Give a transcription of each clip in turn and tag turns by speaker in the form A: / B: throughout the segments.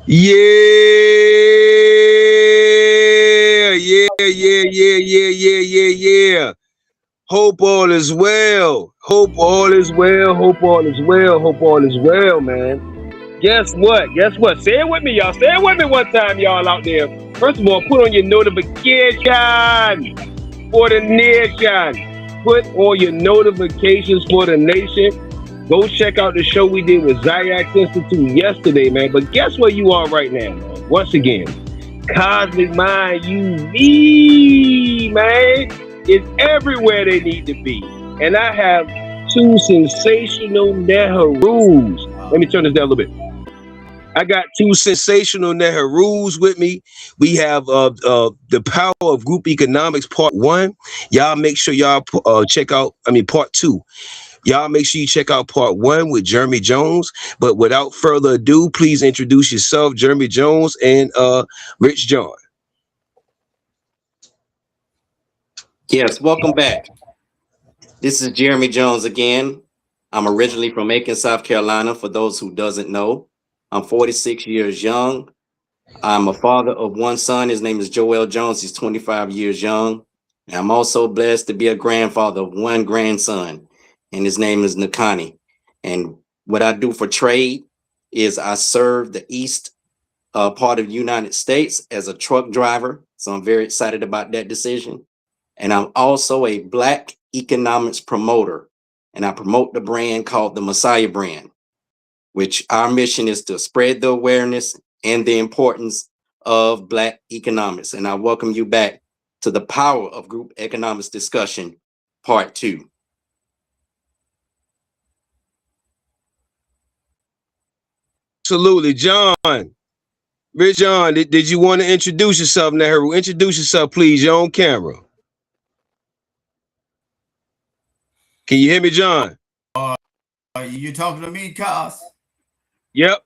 A: Yeah, yeah. Hope all is well. Hope all is well. Hope all is well. Hope all is well, man. Guess what? Guess what? Say it with me, y'all. Say it with me one time, y'all out there. First of all, put on your notification for the nation. Put on your notifications for the nation. Go check out the show we did with Zayak's Institute yesterday, man. But guess where you are right now, man? Once again, Cosmic Mind UV, man. It's everywhere they need to be. And I have two sensational Nehrus. Let me turn this down a little bit. I got two sensational Nehrus with me. We have the power of group economics part one. Y'all make sure y'all check out. I mean part two. Y'all make sure you check out part one with Jeremy Jones. But without further ado, please introduce yourself, Jeremy Jones and Rich John.
B: Yes, welcome back. This is Jeremy Jones again. I'm originally from Macon, South Carolina, for those who doesn't know. I'm 46 years young. I'm a father of one son. His name is Joel Jones. He's 25 years young. And I'm also blessed to be a grandfather of one grandson, and his name is Nakani. And what I do for trade is I serve the east part of the United States as a truck driver. So I'm very excited about that decision. And I'm also a Black economics promoter. And I promote the brand called the Messiah brand, which our mission is to spread the awareness and the importance of Black economics. And I welcome you back to the Power of Group Economics discussion, part two.
A: Absolutely. John. Rich John, did you want to introduce yourself, Nehru? Introduce yourself, please. You're on camera. Can you hear me, John?
C: You talking to me, Cos?
A: Yep.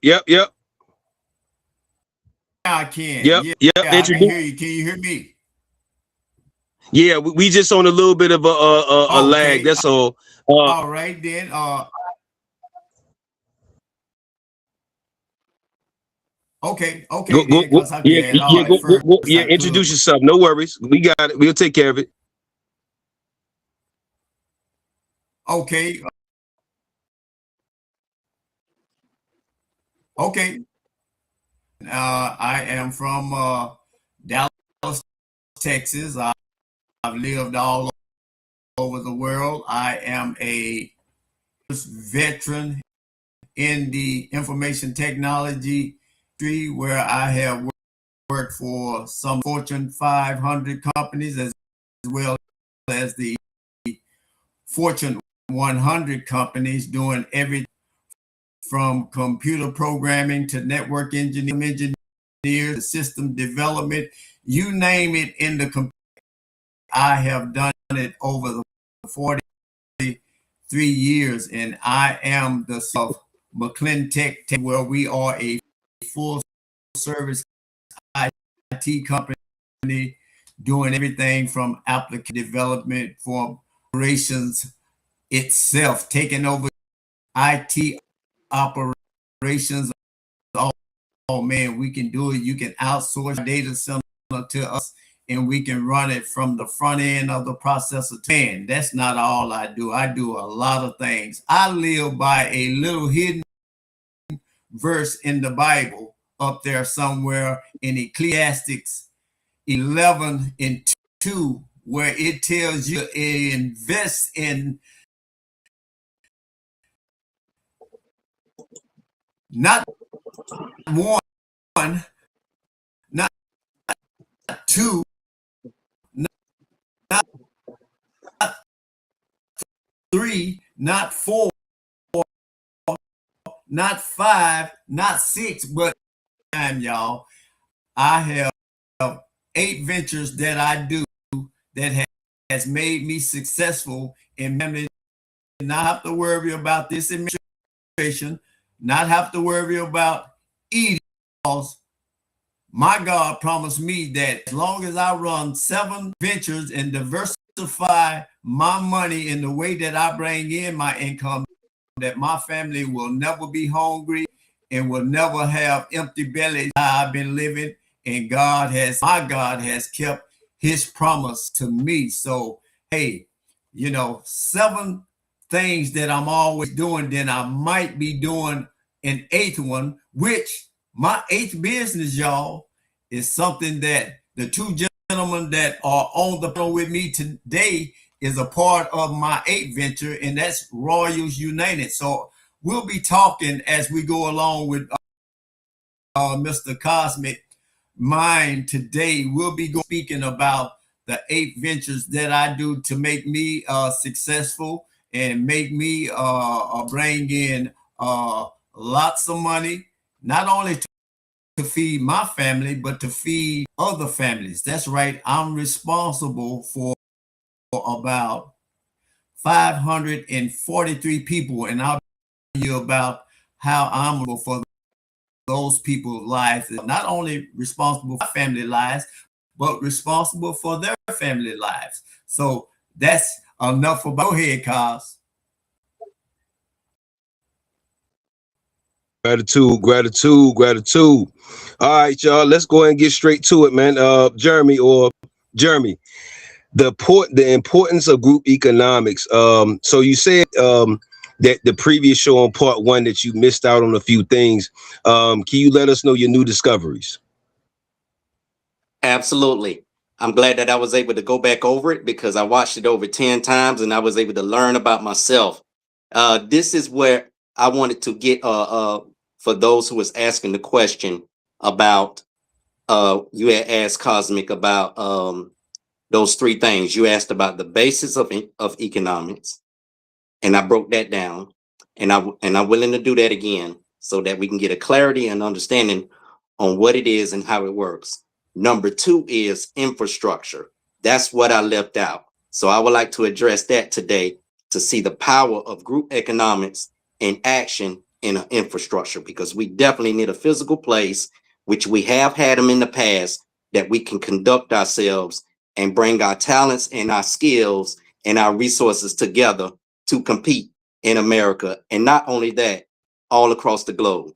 C: I can.
A: Yep.
C: Yeah, I can hear you. Can you hear me?
A: Yeah, we just on a little bit of a lag. That's all.
C: All right then. Okay.
A: Go,
C: Then, because I can. All right. First,
A: yeah. Introduce yourself. No worries. We got it. We'll take care of it.
C: Okay. Okay. I am from Dallas, Texas. I've lived all over the world. I am a veteran in the information technology industry, where I have worked for some Fortune 500 companies, as well as the Fortune 100 companies, doing everything from computer programming to network engineers, system development, you name it in the computer. I have done it over the 43 years, and I am the of McClin Tech, where we are a full service IT company doing everything from application development for operations itself, taking over IT operations. Oh man, we can do it. You can outsource data center to us, and we can run it from the front end of the processor. Man, that's not all I do. I do a lot of things. I live by a little hidden verse in the Bible up there somewhere in Ecclesiastes 11:2, where it tells you to invest in not one, not two, not three, not four, not five, not six, but time, y'all. I have 8 ventures that I do that has made me successful in family. Not have to worry about this administration, not have to worry about eating. My God promised me that as long as I run 7 ventures and diversify my money in the way that I bring in my income, that my family will never be hungry and will never have empty bellies. I've been living, and my God has kept his promise to me. So, hey, 7 things that I'm always doing, then I might be doing an 8th one, which my 8th business, y'all, is something that the 2 gentlemen that are on the panel with me today is a part of my 8th venture, and that's Royals United. So we'll be talking as we go along with Mr. Cozmik Mind today. We'll be speaking about the 8 ventures that I do to make me successful and make me bring in lots of money, not only to feed my family, but to feed other families. That's right. I'm responsible for about 543 people, and I'll tell you about how I'm for those people's lives. Not only responsible for my family lives, but responsible for their family lives. So that's enough about. Go ahead, Cos.
A: Gratitude, gratitude, gratitude. All right, y'all. Let's go ahead and get straight to it, man. Jeremy, the importance of group economics. So you said that the previous show on part 1 that you missed out on a few things. Can you let us know your new discoveries?
B: Absolutely. I'm glad that I was able to go back over it because I watched it over 10 times and I was able to learn about myself. This is where I wanted to get for those who was asking the question about you had asked Cozmik about those 3 things. You asked about the basis of economics, and I broke that down, and I'm willing to do that again so that we can get a clarity and understanding on what it is and how it works. Number 2 is infrastructure. That's what I left out. So I would like to address that today to see the power of group economics in action in infrastructure, because we definitely need a physical place, which we have had them in the past, that we can conduct ourselves and bring our talents and our skills and our resources together to compete in America. And not only that, all across the globe.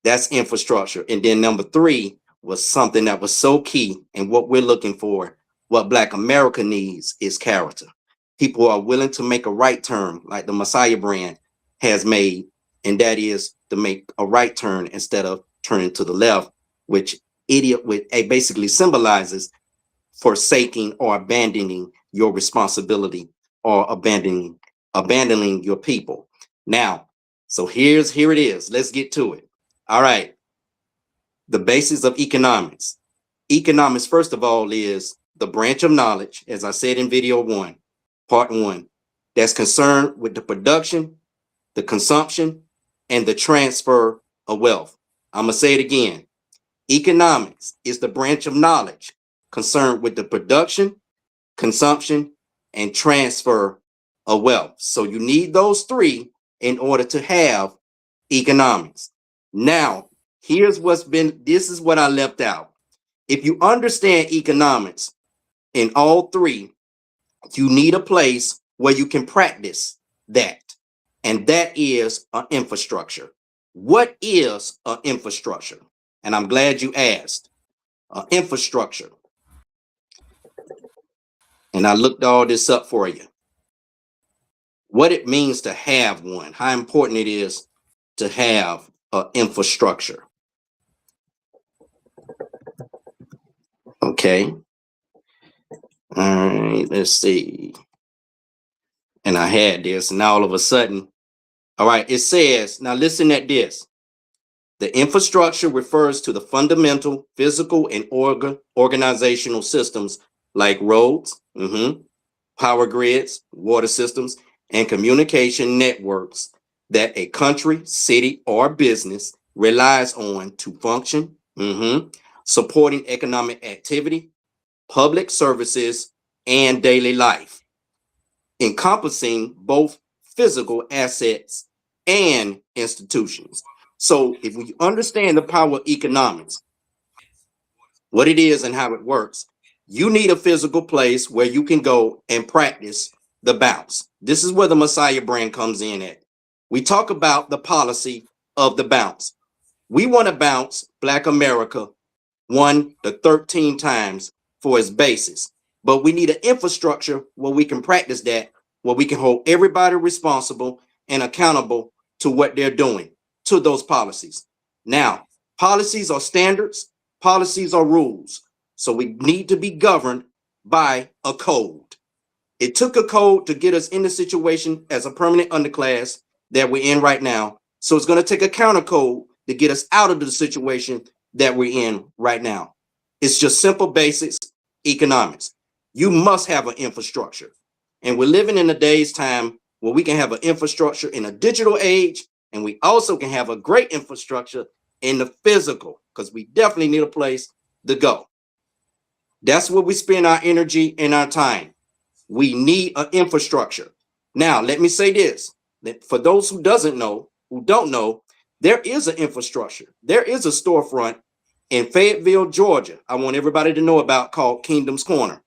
B: That's infrastructure. And then number 3 was something that was so key, and what we're looking for, what Black America needs, is character. People who are willing to make a right turn, like the Messiah brand has made, and that is to make a right turn instead of turning to the left, which basically symbolizes forsaking or abandoning your responsibility or abandoning your people. Now, so here it is. Let's get to it. All right. The basis of economics. Economics, first of all, is the branch of knowledge, as I said in video 1, part 1, that's concerned with the production, the consumption, and the transfer of wealth. I'm going to say it again. Economics is the branch of knowledge concerned with the production, consumption, and transfer of wealth. So you need those 3 in order to have economics. Now, this is what I left out. If you understand economics in all 3, you need a place where you can practice that. And that is an infrastructure. What is an infrastructure? And I'm glad you asked. Infrastructure. And I looked all this up for you. What it means to have one, how important it is to have an infrastructure. Okay. All right, let's see. And I had this, and now all of a sudden, all right, it says, now listen at this. The infrastructure refers to the fundamental physical and organizational systems like roads, power grids, water systems, and communication networks that a country, city, or business relies on to function, supporting economic activity, public services, and daily life, encompassing both physical assets and institutions. So if we understand the power of economics, what it is and how it works, you need a physical place where you can go and practice the bounce. This is where the Messiah brand comes in at. We talk about the policy of the bounce. We want to bounce Black America 1 to 13 times for its basis. But we need an infrastructure where we can practice that, where we can hold everybody responsible and accountable to what they're doing, to those policies. Now, policies are standards, policies are rules. So we need to be governed by a code. It took a code to get us in the situation as a permanent underclass that we're in right now. So it's going to take a counter code to get us out of the situation that we're in right now. It's just simple basics economics. You must have an infrastructure. And we're living in a day's time where we can have an infrastructure in a digital age, and we also can have a great infrastructure in the physical, because we definitely need a place to go. That's where we spend our energy and our time. We need an infrastructure. Now, let me say this, that for those who don't know, there is an infrastructure. There is a storefront in Fayetteville, Georgia, I want everybody to know about, called Kingdom's Corner.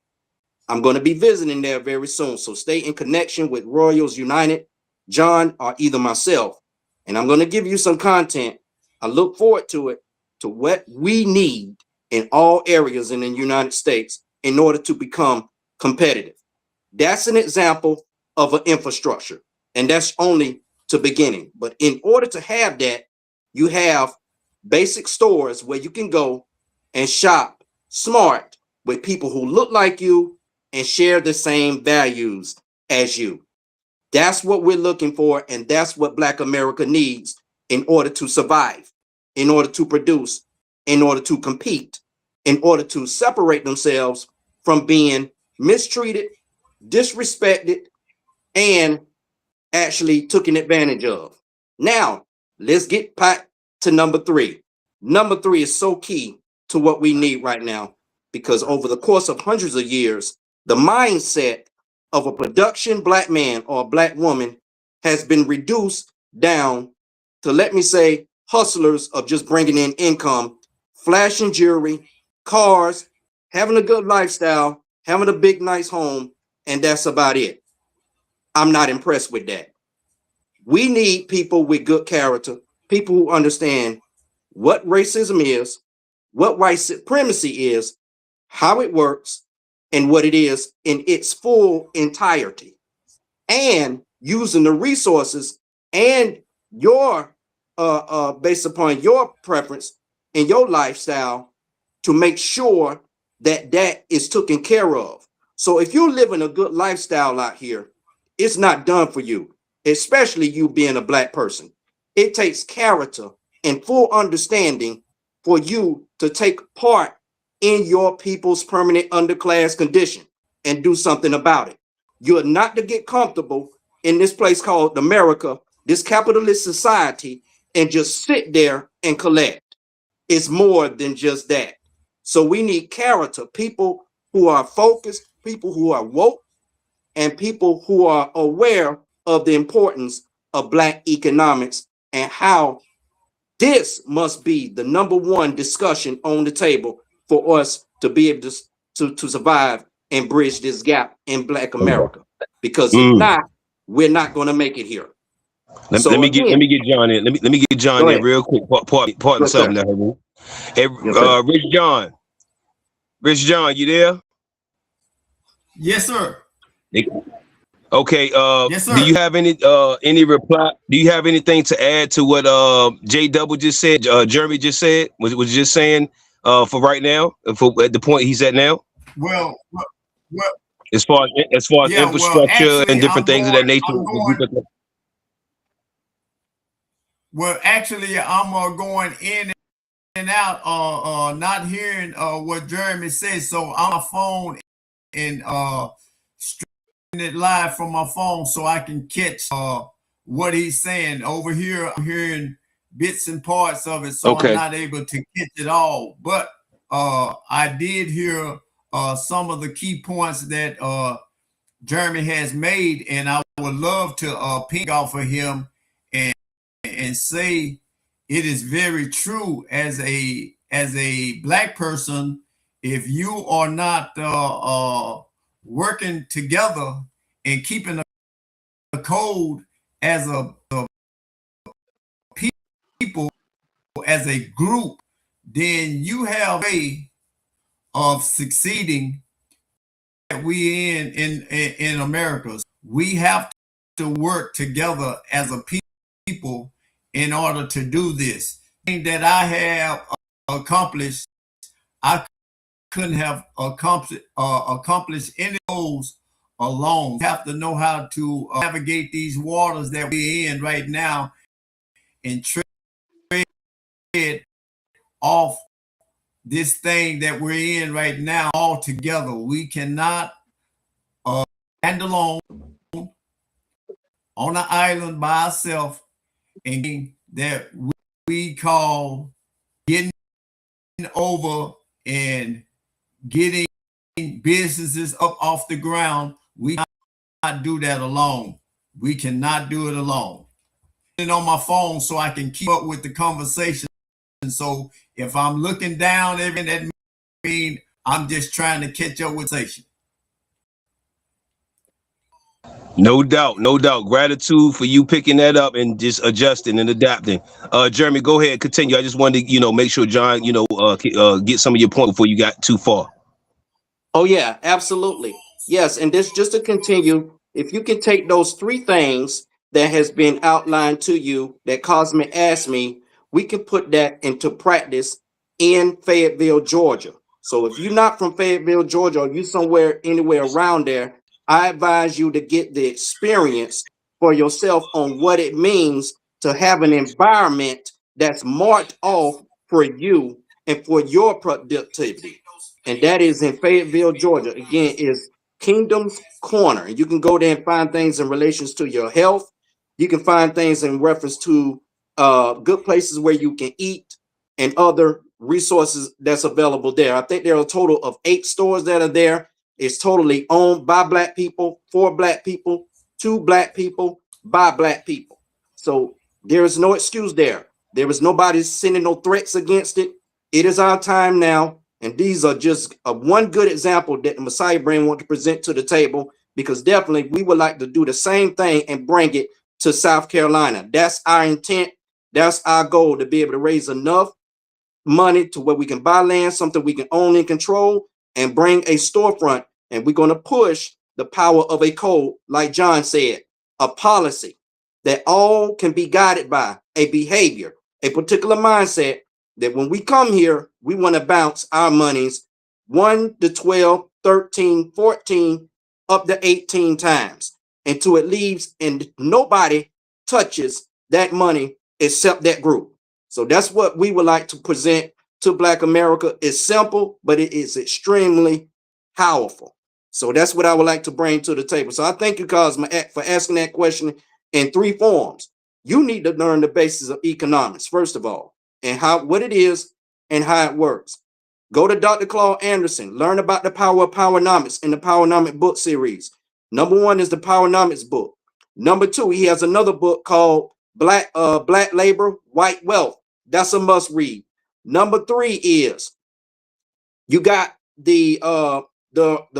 B: I'm going to be visiting there very soon, so stay in connection with Royals United, John, or either myself, and I'm going to give you some content. I look forward to it, to what we need in all areas in the United States in order to become competitive. That's an example of an infrastructure, and that's only to beginning. But in order to have that, you have basic stores where you can go and shop smart with people who look like you and share the same values as you. That's what we're looking for, and that's what Black America needs in order to survive, in order to produce, in order to compete, in order to separate themselves from being mistreated, disrespected, and actually taken advantage of. Now, let's get back to number 3. Number 3 is so key to what we need right now, because over the course of hundreds of years, the mindset of a production Black man or a Black woman has been reduced down to, let me say, hustlers of just bringing in income, flashing jewelry, cars, having a good lifestyle, having a big, nice home, and that's about it. I'm not impressed with that. We need people with good character, people who understand what racism is, what white supremacy is, how it works, and what it is in its full entirety, and using the resources and your based upon your preference and your lifestyle to make sure that that is taken care of. So if you're living a good lifestyle out here, it's not done for you, especially you being a Black person. It takes character and full understanding for you to take part in your people's permanent underclass condition and do something about it. You're not to get comfortable in this place called America, this capitalist society, and just sit there and collect. It's more than just that. So we need character, people who are focused, people who are woke, and people who are aware of the importance of Black economics and how this must be the number one discussion on the table for us to be able to survive and bridge this gap in Black America. Because if not, we're not going to make it here.
A: Let me get John in. Let me get John in real quick. Part
B: Yes,
A: something there. Hey,
B: yes,
A: Rich John, you there?
C: Yes, sir.
A: Okay.
C: Yes, sir.
A: Do you have any reply? Do you have anything to add to what JW just said? Jeremy just said was just saying for right now, for at the point he's at now.
C: Well,
A: As far as
C: yeah. Well,
A: infrastructure and
C: actually,
A: different things of that nature.
C: I'm going in and out, not hearing what Jeremy says. So I'm on my phone and streaming it live from my phone so I can catch what he's saying. Over here, I'm hearing bits and parts of it, so I'm not able to catch it all. But I did hear some of the key points that Jeremy has made, and I would love to ping off of him and say it is very true. As a Black person, if you are not working together and keeping the code as a people, as a group, then you have a way of succeeding that we in America. We have to work together as a people in order to do this. Thing that I have accomplished, I couldn't have accomplished any of those alone. You have to know how to navigate these waters that we're in right now and tread off this thing that we're in right now all together. We cannot stand alone on an island by ourselves and that we call getting over and getting businesses up off the ground. We cannot do that alone. We cannot do it alone. On my phone so I can keep up with the conversation. So if I'm looking down, that means I'm just trying to catch up with station.
A: No doubt, no doubt. Gratitude for you picking that up and just adjusting and adapting. Jeremy, go ahead, continue. I just wanted to, make sure John, get some of your point before you got too far.
B: Oh yeah, absolutely. Yes, and this just to continue, if you can take those three things that has been outlined to you that Cozmik asked me, we can put that into practice in Fayetteville, Georgia. So if you're not from Fayetteville, Georgia, or you somewhere anywhere around there, I advise you to get the experience for yourself on what it means to have an environment that's marked off for you and for your productivity. And that is in Fayetteville, Georgia. Again, is Kingdom's Corner. You can go there and find things in relations to your health. You can find things in reference to good places where you can eat and other resources that's available there. I think there are a total of 8 stores that are there. It's totally owned by Black people, for Black people, to Black people, by Black people. So there is no excuse there. There is nobody sending no threats against it. It is our time now. And these are just one good example that the Messiah Brain want to present to the table, because definitely we would like to do the same thing and bring it to South Carolina. That's our intent. That's our goal, to be able to raise enough money to where we can buy land, something we can own and control, and bring a storefront. And we're going to push the power of a code, like John said, a policy that all can be guided by, a behavior, a particular mindset, that when we come here, we want to bounce our monies 1 to 12, 13, 14, up to 18 times until it leaves and nobody touches that money except that group. So that's what we would like to present to Black America. It's simple, but it is extremely powerful. So that's what I would like to bring to the table. So I thank you, Cozmik, for asking that question in 3 forms. You need to learn the basis of economics, first of all, and what it is and how it works. Go to Dr. Claude Anderson, learn about the power of Powernomics in the Powernomic book series. Number 1 is the Powernomics book. Number 2, he has another book called Black Labor, White Wealth. That's a must read. Number 3 is you got the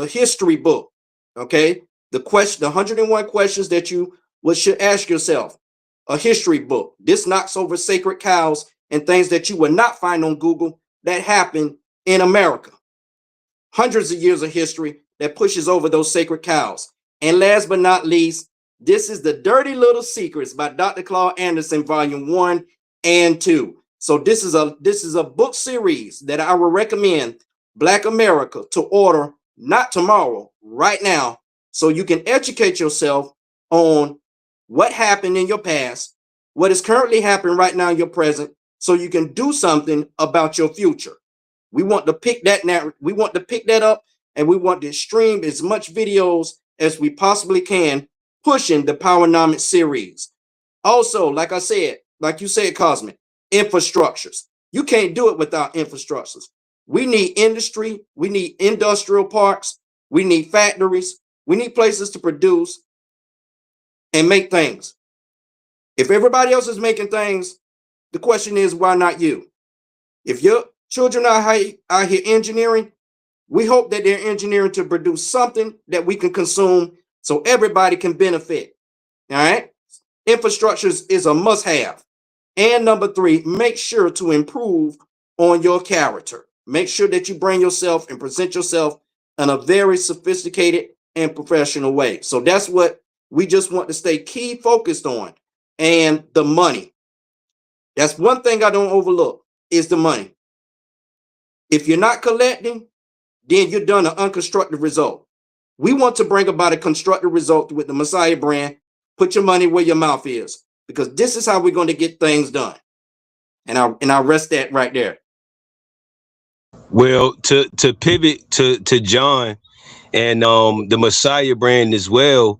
B: history book. Okay, the 101 questions that you should ask yourself. A history book. This knocks over sacred cows and things that you will not find on Google that happen in America. Hundreds of years of history that pushes over those sacred cows. And last but not least, this is the Dirty Little Secrets by Dr. Claude Anderson, volume 1 and 2. So this is a book series that I would recommend Black America to order, not tomorrow, right now, so you can educate yourself on what happened in your past, what is currently happening right now in your present, so you can do something about your future. We want to pick that up, and we want to stream as much videos as we possibly can, pushing the Powernomics series. Also, like I said, like you said, Cozmik, infrastructures. You can't do it without infrastructures. We need industry, we need industrial parks, we need factories, we need places to produce and make things. If everybody else is making things, the question is, why not you? If your children are out here engineering, we hope that they're engineering to produce something that we can consume so everybody can benefit. All right? Infrastructure is a must-have. And number 3, make sure to improve on your character. Make sure that you bring yourself and present yourself in a very sophisticated and professional way. So that's what we just want to stay key focused on. And the money. That's one thing I don't overlook is the money. If you're not collecting, then you're done an unconstructive result. We want to bring about a constructive result with the Messiah brand. Put your money where your mouth is, because this is how we're going to get things done. And I'll rest that right there.
A: Well, to pivot to John and the Messiah brand as well.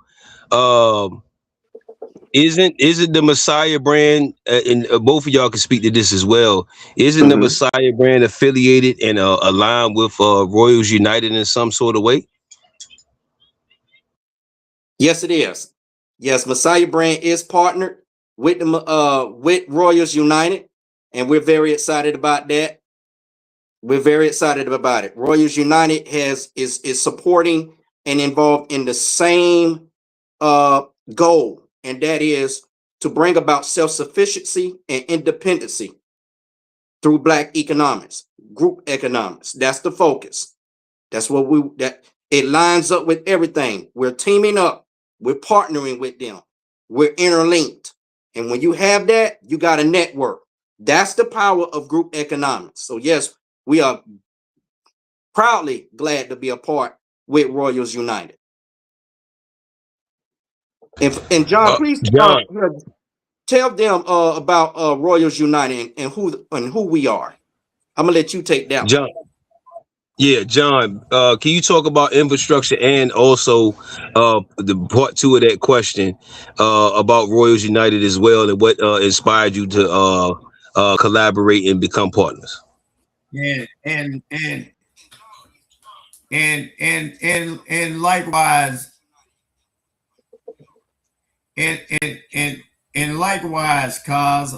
A: Isn't the Messiah brand, and both of y'all can speak to this as well, isn't the Messiah brand affiliated and aligned with Royals United in some sort of way?
B: Yes, it is. Yes, Messiah brand is partnered with the with Royals United, and we're very excited about that. We're very excited about it. Royals United is supporting and involved in the same goal, and that is to bring about self-sufficiency and independency through Black economics, group economics. That's the focus. That's what that it lines up with everything. We're teaming up. We're partnering with them. We're interlinked. And when you have that, you got a network. That's the power of group economics. So yes, we are proudly glad to be a part with Royals United. And John, please
A: John,
B: tell them about Royals United and who we are. I'm gonna let you take that
A: John.
B: one.
A: Yeah, John, can you talk about infrastructure and also the part 2 of that question about Royals United as well, and what inspired you to collaborate and become partners?
C: And likewise, and likewise, cause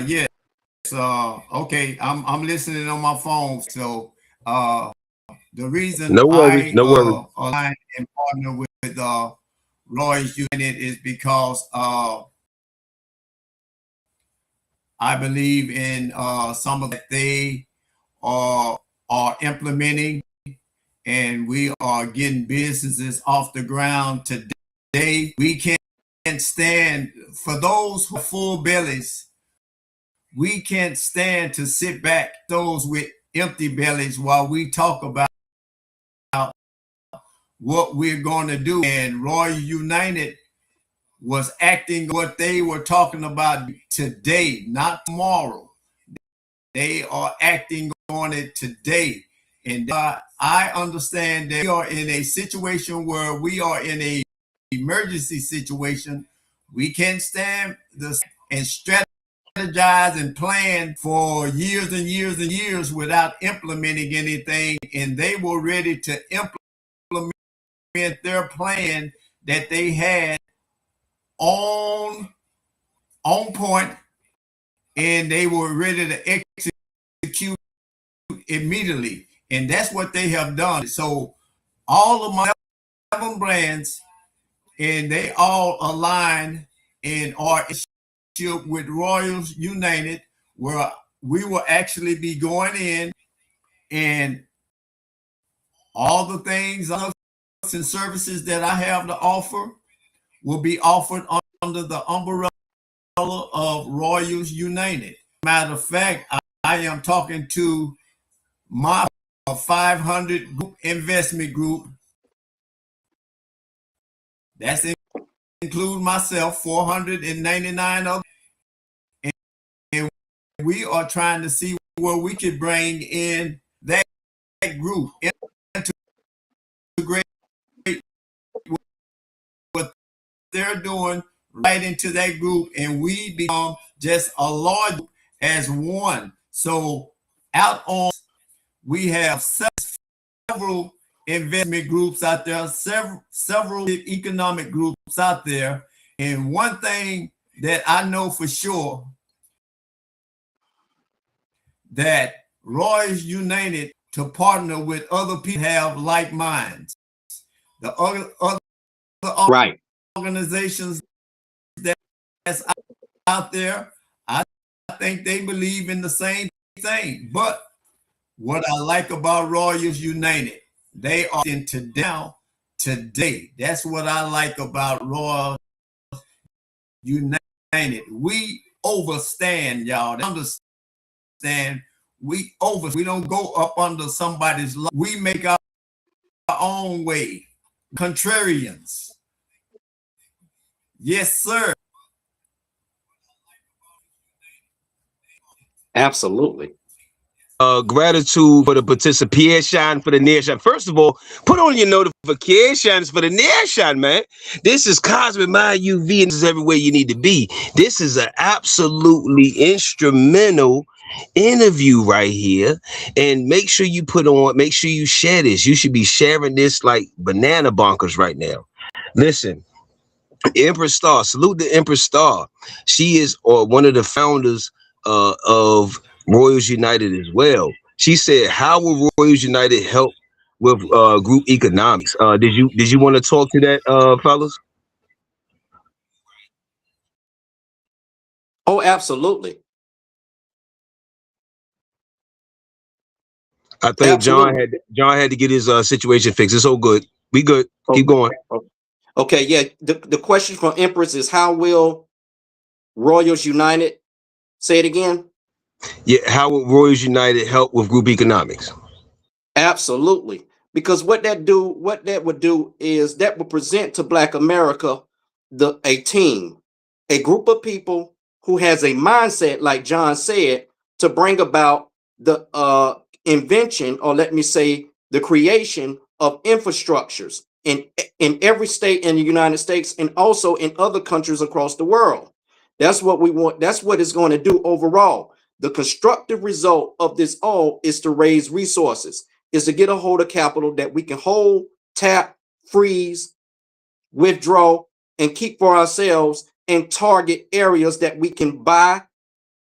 C: yes. Okay, I'm listening on my phone. So the reason
A: No worries,
C: I
A: no worries.
C: align and partner with Royals United is because I believe in some of that they are implementing, and we are getting businesses off the ground today. We can't stand for those who have full bellies. We can't stand to sit back those with empty bellies while we talk about what we're going to do. And Royal United was acting what they were talking about today, not tomorrow. They are acting on it today. And I understand that we are in a situation where we are in a emergency situation. We can't stand this and strategize and plan for years and years and years without implementing anything. And they were ready to implement their plan that they had on point, and they were ready to execute immediately. And that's what they have done. So all of my 7 brands, and they all align and are with Royals United, where we will actually be going in, and all the things and services that I have to offer will be offered under the umbrella of Royals United. Matter of fact, I am talking to my 500 group investment group. That's include myself, 499 of them. And we are trying to see where we could bring in that group, integrate what they're doing right into that group, and we become just a large as one. So out on, we have several investment groups out there, several economic groups out there. And one thing that I know for sure that Royals United to partner with other people have like minds. The other
B: Right.
C: organizations that's out there, I think they believe in the same thing. But what I like about Royals United, they are into now today. That's what I like about Royals United. We overstand, y'all. They understand we don't go up under somebody's law. We make our own way. Contrarians. Yes, sir.
B: Absolutely.
A: Gratitude for the participation, for the nation. First of all, put on your notifications for the nation, man. This is Cozmik, my UV, and this is everywhere you need to be. This is an absolutely instrumental interview right here. And make sure you make sure you share this. You should be sharing this like banana bonkers right now. Listen, Empress Star, salute the Empress Star. She is one of the founders of Royals United as well. She said, "How will Royals United help with group economics?" Did you want to talk to that, fellas?
B: Oh, absolutely.
A: I think John had to get his situation fixed. It's all good. We good. Keep going.
B: Okay, yeah. The question from Empress is, how will Royals United, say it again?
A: Yeah, how will Royals United help with group economics?
B: Absolutely. Because what that would do is that would present to Black America a team, a group of people who has a mindset, like John said, to bring about the invention, or let me say the creation of infrastructures in every state in the United States and also in other countries across the world. That's what we want. That's what it's going to do overall. The constructive result of this all is to raise resources, is to get a hold of capital that we can hold, tap, freeze, withdraw, and keep for ourselves, and target areas that we can buy,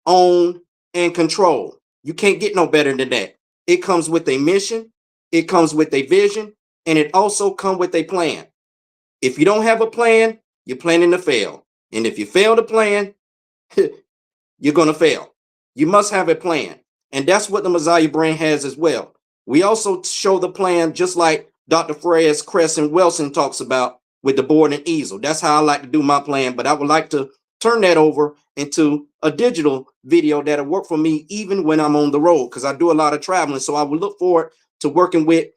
B: own, and control. You can't get no better than that. It comes with a mission, it comes with a vision, and it also comes with a plan. If you don't have a plan, you're planning to fail. And if you fail to plan, you're going to fail. You must have a plan. And that's what the Messiah brand has as well. We also show the plan just like Dr. Frey's Crescent Wilson talks about with the board and easel. That's how I like to do my plan. But I would like to turn that over into a digital video that'll work for me even when I'm on the road, because I do a lot of traveling. So I would look forward to working with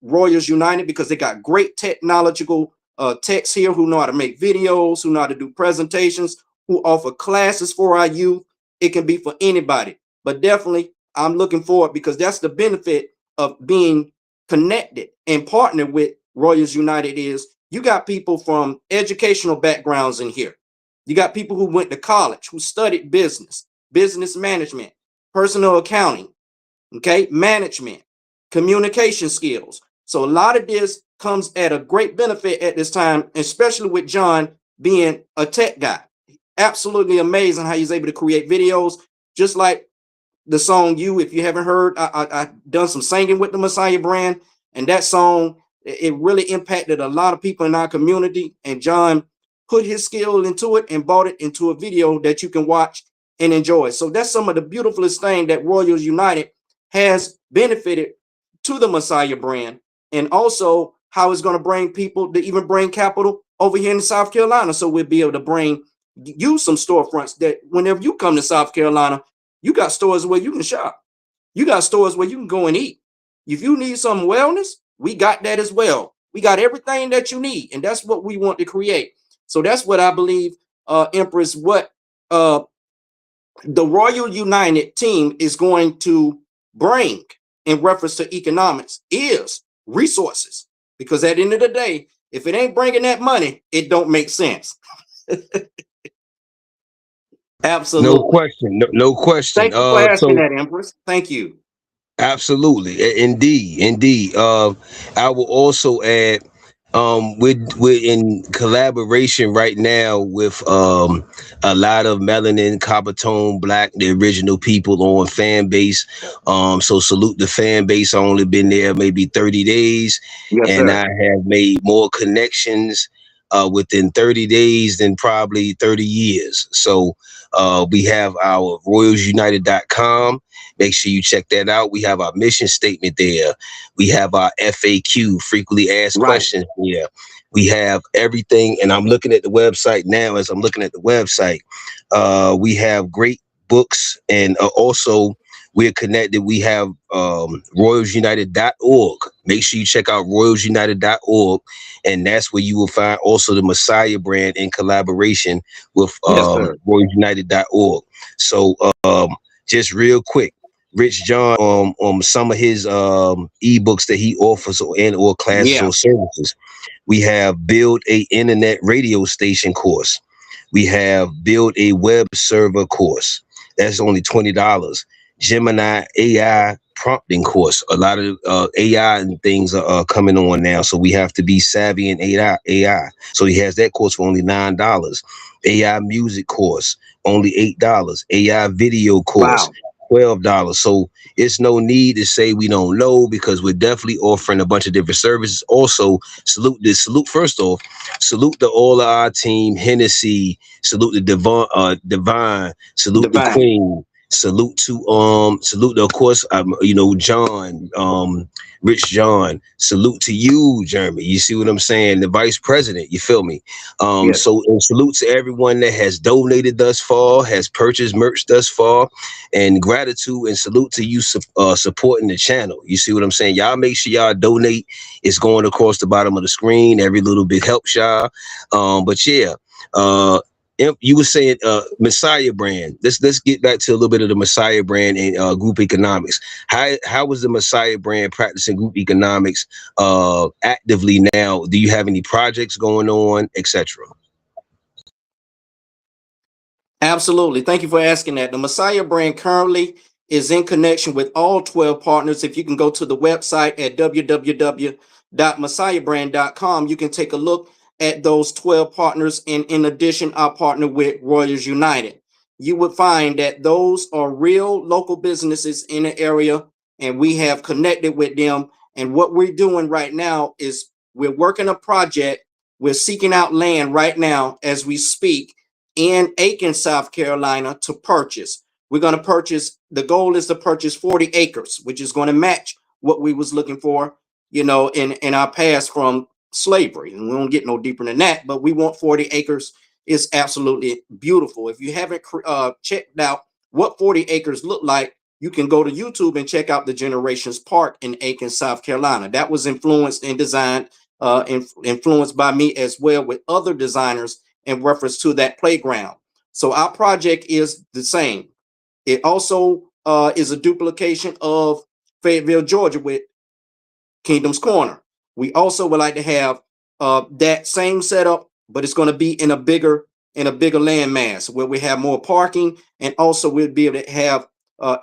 B: Royals United, because they got great technological techs here who know how to make videos, who know how to do presentations, who offer classes for our youth. It can be for anybody, but definitely I'm looking forward, because that's the benefit of being connected and partnered with Royals United is you got people from educational backgrounds in here. You got people who went to college, who studied business management, personal accounting, okay, management, communication skills. So a lot of this comes at a great benefit at this time, especially with John being a tech guy. Absolutely amazing how he's able to create videos, just like the song "You." If you haven't heard, I done some singing with the Messiah brand, and that song, it really impacted a lot of people in our community, and John put his skill into it and brought it into a video that you can watch and enjoy. So that's some of the beautifulest thing that Royals United has benefited to the Messiah brand, and also how it's going to bring people to even bring capital over here in South Carolina. So we'll be able to bring you some storefronts that whenever you come to South Carolina, you got stores where you can shop. You got stores where you can go and eat. If you need some wellness, we got that as well. We got everything that you need, and that's what we want to create. So that's what I believe, Empress, what the Royal United team is going to bring in reference to economics is resources. Because at the end of the day, if it ain't bringing that money, it don't make sense. Absolutely.
A: No question. No question.
B: Thank you for asking that, Empress. Thank you.
A: Absolutely. Indeed. I will also add, We're in collaboration right now with a lot of melanin, copper tone, black, the original people on fan base. So salute the fan base. I only been there maybe 30 days,
B: Yes,
A: and I
B: sir.
A: have made more connections within 30 days than probably 30 years. So we have our royalsunited.com. Make sure you check that out. We have our mission statement there. We have our FAQ, frequently asked
B: Right.
A: questions. Yeah. We have everything. And I'm looking at the website now. As I'm looking at the website, we have great books. And also, we're connected. We have royalsunited.org. Make sure you check out royalsunited.org. And that's where you will find also the Messiah brand in collaboration with
B: Yes, sir.
A: royalsunited.org. So just real quick, Rich John some of his ebooks that he offers or classes
B: Yeah.
A: or services. We have build a internet radio station course. We have build a web server course. That's only $20. Gemini AI prompting course. A lot of AI and things are coming on now, so we have to be savvy in AI. So he has that course for only $9. AI music course only $8. AI video course
B: Wow.
A: $12. So it's no need to say we don't know, because we're definitely offering a bunch of different services. Also, salute first off, salute the all of our team, Hennessy, salute the Divine, salute the
B: Divine.
A: Queen, salute of course, John, Rich John, salute to you, Jeremy. You see what I'm saying? The vice president, you feel me?
B: Yes.
A: So and salute to everyone that has donated thus far, has purchased merch thus far, and gratitude and salute to you supporting the channel. You see what I'm saying? Y'all make sure y'all donate. It's going across the bottom of the screen. Every little bit helps y'all. But yeah, you were saying Messiah brand. Let's get back to a little bit of the Messiah brand and group economics. How was the Messiah brand practicing group economics actively now? Do you have any projects going on, etc.?
B: Absolutely. Thank you for asking that. The Messiah brand currently is in connection with all 12 partners. If you can go to the website at www.messiahbrand.com, you can take a look at those 12 partners. And in addition, our partner with Royals United. You would find that those are real local businesses in the area, and we have connected with them. And what we're doing right now is we're working a project. We're seeking out land right now as we speak in Aiken, South Carolina, to purchase. We're going to purchase, the goal is to purchase 40 acres, which is going to match what we was looking for, in our past from slavery. And we won't get no deeper than that, but we want 40 acres. It's absolutely beautiful. If you haven't checked out what 40 acres look like, you can go to YouTube and check out the Generations Park in Aiken, South Carolina. That was influenced and designed, influenced by me as well, with other designers in reference to that playground. So our project is the same. It also is a duplication of Fayetteville, Georgia, with Kingdom's Corner. We also would like to have that same setup, but it's going to be in a bigger land mass where we have more parking, and also we'll be able to have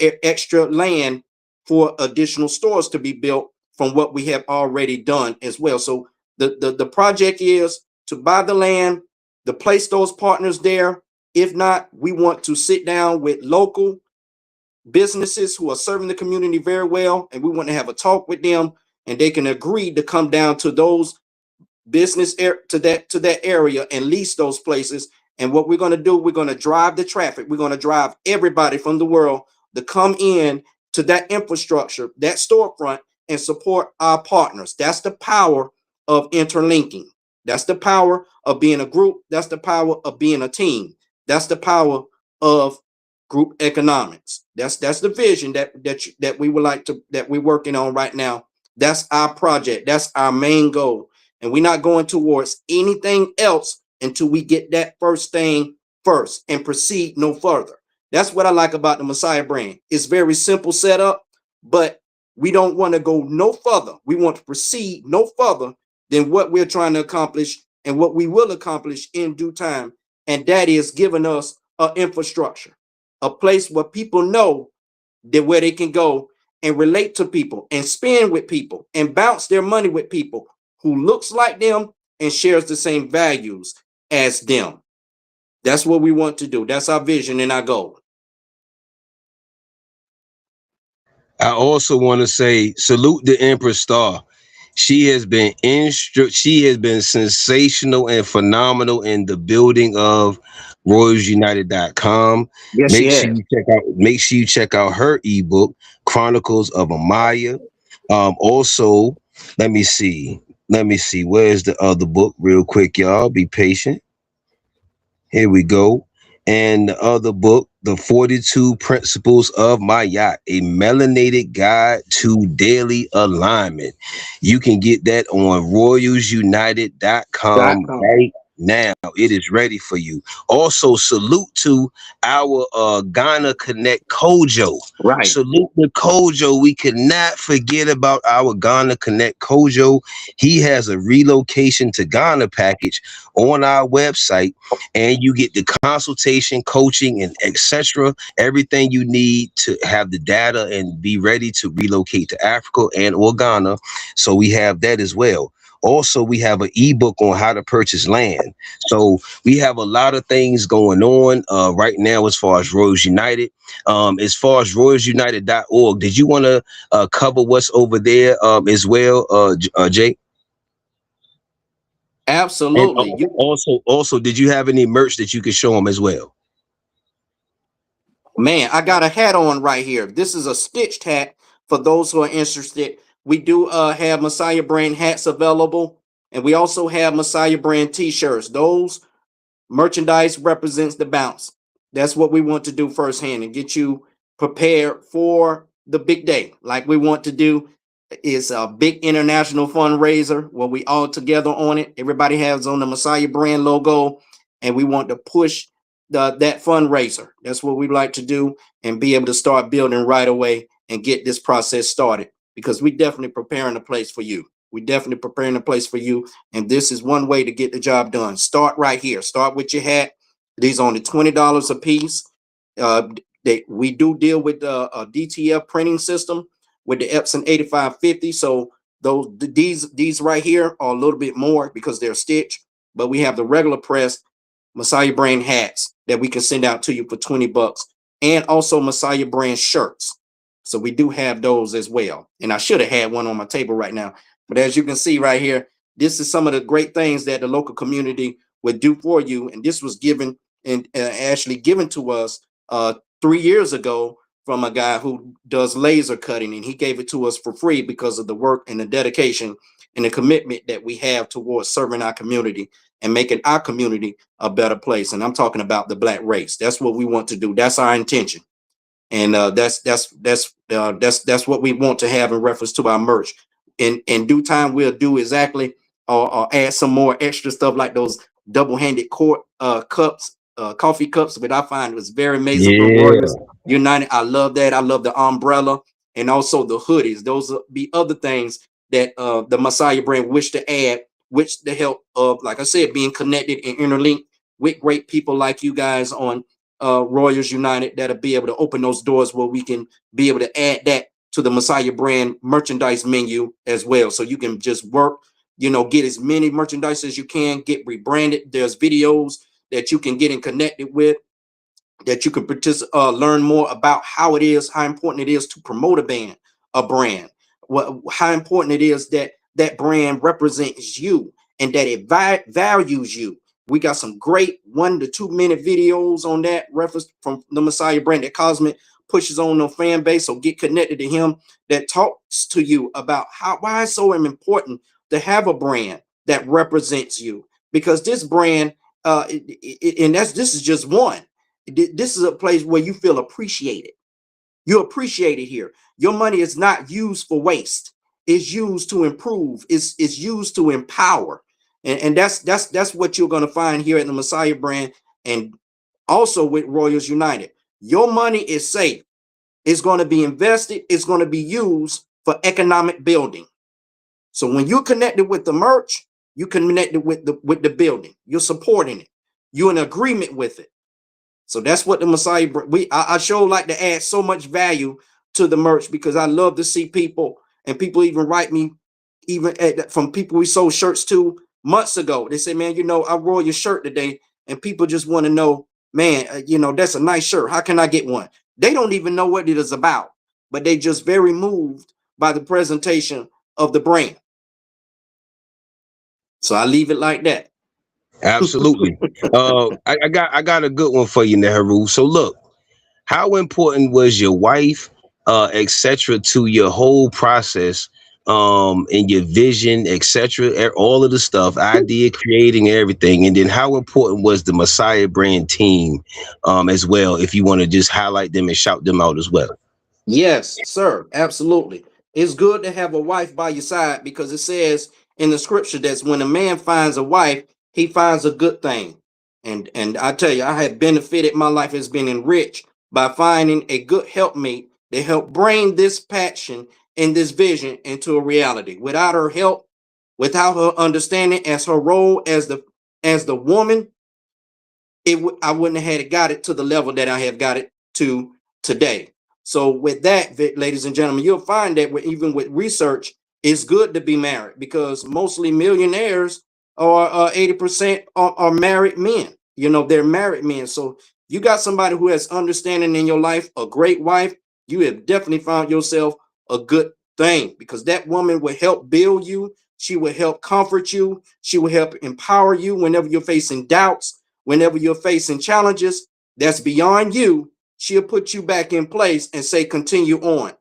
B: extra land for additional stores to be built from what we have already done as well. So the project is to buy the land, to place those partners there. If not, we want to sit down with local businesses who are serving the community very well, and we want to have a talk with them, and they can agree to come down to those to that area and lease those places. And what we're going to do, we're going to drive the traffic. We're going to drive everybody from the world to come in to that infrastructure, that storefront, and support our partners. That's the power of interlinking. That's the power of being a group. That's the power of being a team. That's the power of group economics. That's the vision that we would like to, that we're working on right now. That's our project. That's our main goal. And we're not going towards anything else until we get that first thing first and proceed no further. That's what I like about the Messiah brand. It's very simple setup, but we don't want to go no further. We want to proceed no further than what we're trying to accomplish and what we will accomplish in due time. And that is giving us an infrastructure, a place where people know that where they can go and relate to people and spend with people and bounce their money with people who looks like them and shares the same values as them. That's what we want to do. That's our vision and our goal.
A: I also want to say salute the Empress Star. She has been sensational and phenomenal in the building of RoyalsUnited.com.
B: Yes, she has.
A: Make sure you check out her ebook, Chronicles of Amaya. Also, let me see. Where's the other book? Real quick, y'all. Be patient. Here we go. And the other book, The 42 Principles of My Yacht, a melanated guide to daily alignment. You can get that on royalsunited.com right now. It is ready for you. Also, salute to our Ghana Connect Kojo.
B: Right.
A: Salute to Kojo. We cannot forget about our Ghana Connect Kojo. He has a relocation to Ghana package on our website, and you get the consultation, coaching, and etc. Everything you need to have the data and be ready to relocate to Africa and or Ghana. So we have that as well. Also, we have an ebook on how to purchase land. So we have a lot of things going on right now as far as Royals United. As far as royalsunited.org, did you want to cover what's over there as well, Jake?
B: Absolutely.
A: And also, did you have any merch that you could show them as well?
B: Man, I got a hat on right here. This is a stitched hat for those who are interested. We do have Messiah brand hats available, and we also have Messiah brand t-shirts. Those merchandise represents the bounce. That's what we want to do firsthand and get you prepared for the big day. Like we want to do is a big international fundraiser where we all together on it. Everybody has on the Messiah brand logo, and we want to push that fundraiser. That's what we like to do and be able to start building right away and get this process started, because we definitely preparing a place for you. We definitely preparing a place for you. And this is one way to get the job done. Start right here. Start with your hat. These are only $20 a piece. We do deal with a DTF printing system with the Epson 8550. So these right here are a little bit more because they're stitched, but we have the regular press Messiah brand hats that we can send out to you for $20, and also Messiah brand shirts. So we do have those as well. And I should have had one on my table right now. But as you can see right here, this is some of the great things that the local community would do for you. And this was given and actually given to us 3 years ago from a guy who does laser cutting. And he gave it to us for free because of the work and the dedication and the commitment that we have towards serving our community and making our community a better place. And I'm talking about the Black race. That's what we want to do. That's our intention. And that's what we want to have in reference to our merch. In due time, we'll do exactly or add some more extra stuff like those double-handed quart cups, coffee cups, but I find it was very amazing from Royals United. I love that. I love the umbrella and also the hoodies. Those will be other things that the Messiah brand wish to add, which the help of, like I said, being connected and interlinked with great people like you guys on Royals United, that'll be able to open those doors where we can be able to add that to the Messiah brand merchandise menu as well. So you can just work, get as many merchandise as you can, get rebranded. There's videos that you can get and connected with, that you can learn more about how important it is to promote a brand, how important it is that that brand represents you and that it values you. We got some great 1 to 2 minute videos on that reference from the Messiah brand that Cozmik pushes on the fan base. So get connected to him, that talks to you about why it's so important to have a brand that represents you, because this brand, this is just one. This is a place where you feel appreciated. You're appreciated here. Your money is not used for waste. It's used to improve. It's used to empower. And that's what you're going to find here at the Messiah brand, and also with Royals United. Your money is safe. It's going to be invested. It's going to be used for economic building. So when you're connected with the merch, you connected with the building. You're supporting it. You're in agreement with it. So that's what the Messiah, I sure like to add so much value to the merch, because I love to see people, and people even write me even from people we sold shirts to months ago. They say, man, you know, I wore your shirt today, and people just want to know, man, you know, that's a nice shirt. How can I get one? They don't even know what it is about, but they just very moved by the presentation of the brand. So I leave it like that.
A: Absolutely. I got a good one for you, Nehru. So look, how important was your wife, etc., to your whole process, and your vision, etc., all of the stuff, idea creating everything, and then how important was the Messiah brand team, as well, if you want to just highlight them and shout them out as well.
B: Yes, sir. Absolutely. It's good to have a wife by your side, because it says in the scripture that when a man finds a wife, he finds a good thing. And I tell you, I have benefited, my life has been enriched by finding a good helpmate to help bring this passion and this vision into a reality. Without her help, without her understanding as her role as the woman, I wouldn't have had it got it to the level that I have got it to today. So with that, ladies and gentlemen, you'll find that even with research, it's good to be married, because mostly millionaires are 80% are married men. You know, they're married men. So you got somebody who has understanding in your life, a great wife, you have definitely found yourself a good thing, because that woman will help build you. She will help comfort you. She will help empower you whenever you're facing doubts, whenever you're facing challenges that's beyond you. She'll put you back in place and say, continue on,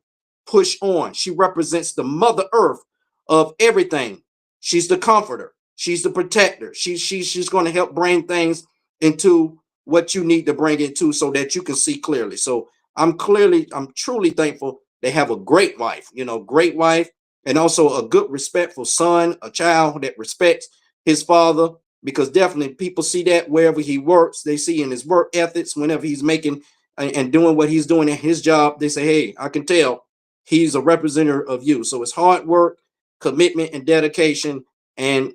B: push on. She represents the mother earth of everything. She's the comforter. She's the protector. She's going to help bring things into what you need to bring it to, so that you can see clearly. So I'm truly thankful they have a great wife, great wife, and also a good, respectful son, a child that respects his father, because definitely people see that wherever he works. They see in his work ethics, whenever he's making and doing what he's doing in his job, they say, hey, I can tell he's a representative of you. So it's hard work, commitment, and dedication. And,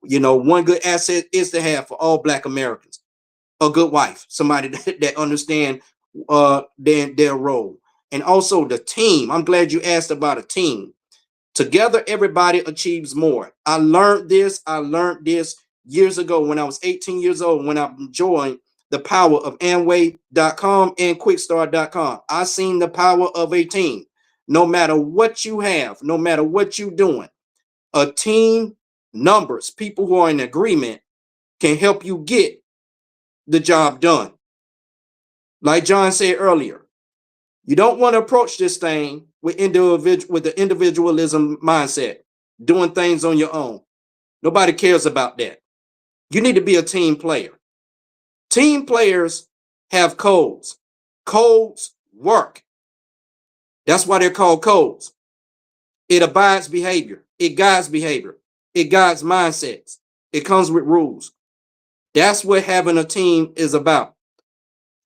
B: one good asset is to have, for all Black Americans, a good wife, somebody that understand their role. And also the team. I'm glad you asked about a team. Together, everybody achieves more. I learned this years ago when I was 18 years old, when I joined the power of Amway.com and Quickstart.com. I seen the power of a team. No matter what you have, no matter what you're doing, a team, numbers, people who are in agreement can help you get the job done. Like John said earlier, you don't want to approach this thing with the individualism mindset, doing things on your own. Nobody cares about that. You need to be a team player. Team players have codes. Codes work. That's why they're called codes. It abides behavior. It guides behavior. It guides mindsets. It comes with rules. That's what having a team is about.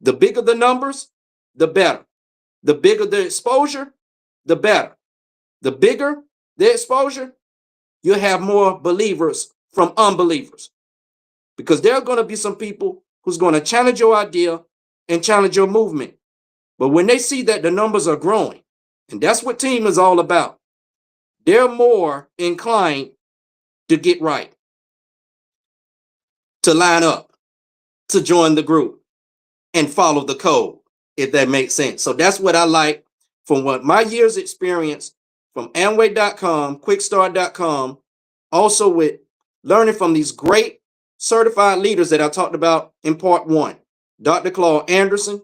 B: The bigger the numbers, the better. The bigger the exposure, the better. The bigger the exposure, you'll have more believers from unbelievers, because there are going to be some people who's going to challenge your idea and challenge your movement. But when they see that the numbers are growing, and that's what team is all about, they're more inclined to get right, to line up, to join the group, and follow the code, if that makes sense. So that's what I like from what my years experience from Amway.com, Quickstart.com, also with learning from these great certified leaders that I talked about in part one, Dr. Claude Anderson,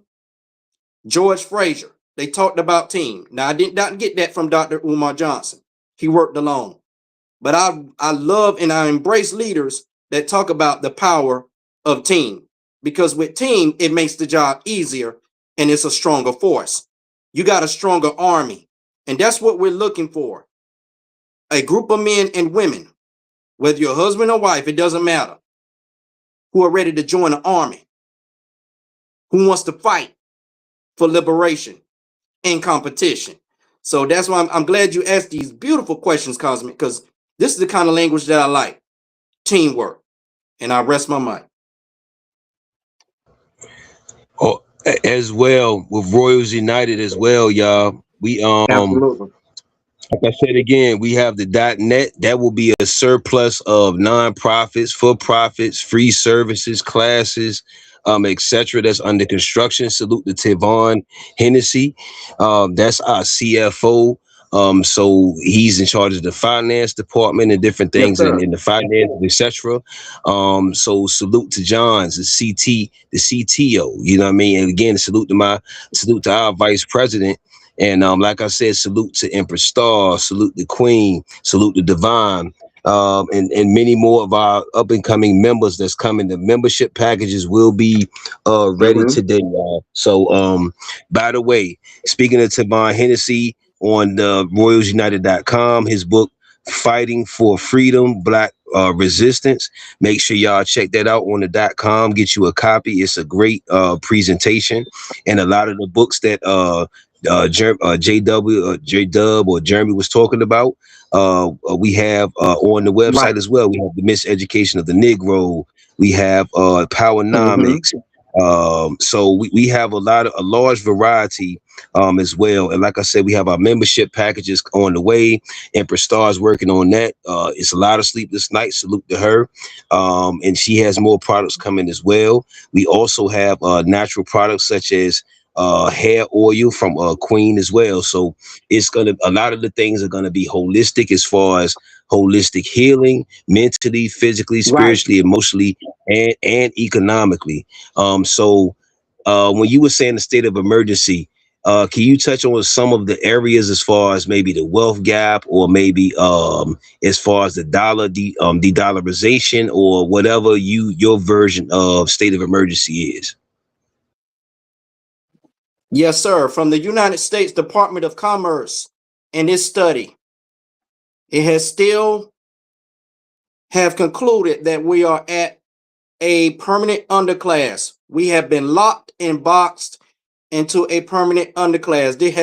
B: George Frazier. They talked about team. Now, I did not get that from Dr. Umar Johnson. He worked alone. But I love and I embrace leaders that talk about the power of team, because with team, it makes the job easier and it's a stronger force. You got a stronger army. And that's what we're looking for. A group of men and women, whether you're husband or wife, it doesn't matter, who are ready to join the army, who wants to fight for liberation and competition. So that's why I'm glad you asked these beautiful questions, Cozmik, because this is the kind of language that I like, teamwork. And I rest my mind.
A: Oh, as well with Royals United as well, y'all. We
B: Absolutely.
A: Like I said again, we have the .net. That will be a surplus of nonprofits, for profits, free services, classes, etc. That's under construction. Salute to Tivon Hennessy. That's our CFO. So he's in charge of the finance department and different
B: Yes,
A: things
B: sir.
A: in the finance, etc. So salute to John's, the CTO. You know what I mean? And again, salute to our vice president. And like I said, salute to Empress Star, salute the Queen, salute the Divine, and many more of our up and coming members that's coming. The membership packages will be ready
B: Mm-hmm.
A: today, y'all. So by the way, speaking of Tavon Hennessy on the RoyalsUnited.com, his book Fighting for Freedom, Black Resistance. Make sure y'all check that out on the .com. Get you a copy. It's a great presentation, and a lot of the books that J Dub or Jeremy was talking about. We have on the
B: Right.
A: website as well. We have the Miseducation of the Negro. We have
B: Mm-hmm.
A: Powernomics. So we have a large variety as well. And like I said, we have our membership packages on the way. Empress Star's working on that. It's a lot of sleepless nights. Salute to her. And she has more products coming as well. We also have natural products such as hair oil from Queen as well. So a lot of the things are gonna be holistic as far as holistic healing, mentally, physically,
B: Right.
A: spiritually, emotionally, and economically. When you were saying the state of emergency, can you touch on some of the areas as far as maybe the wealth gap, or maybe as far as the de-dollarization, or whatever your version of state of emergency is?
B: Yes, sir. From the United States Department of Commerce, in this study, it has still have concluded that we are at a permanent underclass. We have been locked and boxed into a permanent underclass. This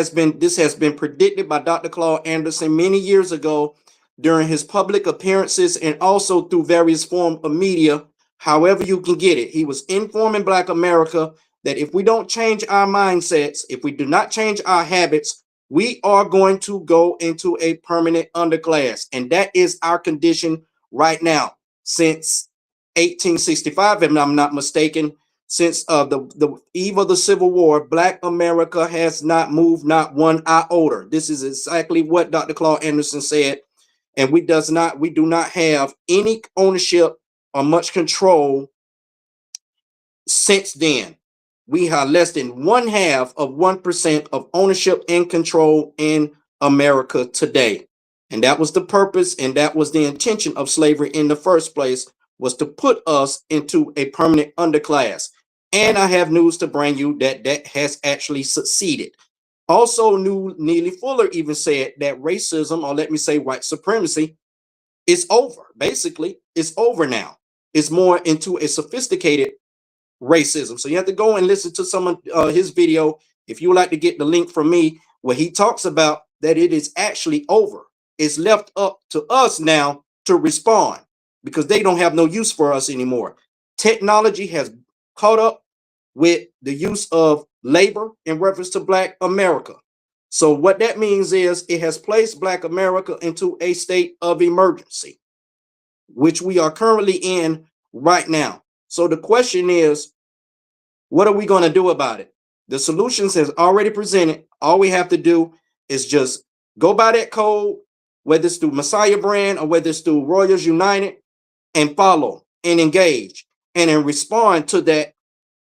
B: has been predicted by Dr. Claude Anderson many years ago during his public appearances and also through various forms of media, however you can get it. He was informing Black America that if we don't change our mindsets, if we do not change our habits, we are going to go into a permanent underclass. And that is our condition right now. Since 1865, if I'm not mistaken, since the eve of the Civil War, Black America has not moved not one iota. This is exactly what Dr. Claude Anderson said, and we do not have any ownership or much control since then. We have less than 1/2 of 1% of ownership and control in America today. And that was the purpose, and that was the intention of slavery in the first place, was to put us into a permanent underclass. And I have news to bring you that that has actually succeeded. Also, Neely Fuller even said that racism, or let me say white supremacy, is over. Basically, it's over now. It's more into a sophisticated racism. So you have to go and listen to some of his video if you would like to get the link from me, where he talks about that it is actually over. It's left up to us now to respond because they don't have no use for us anymore. Technology has caught up with the use of labor in reference to Black America. So what that means is it has placed Black America into a state of emergency, which we are currently in right now. So the question is, what are we going to do about it? The solutions has already presented. All we have to do is just go by that code, whether it's through Messiah Brand or whether it's through Royals United, and follow and engage and then respond to that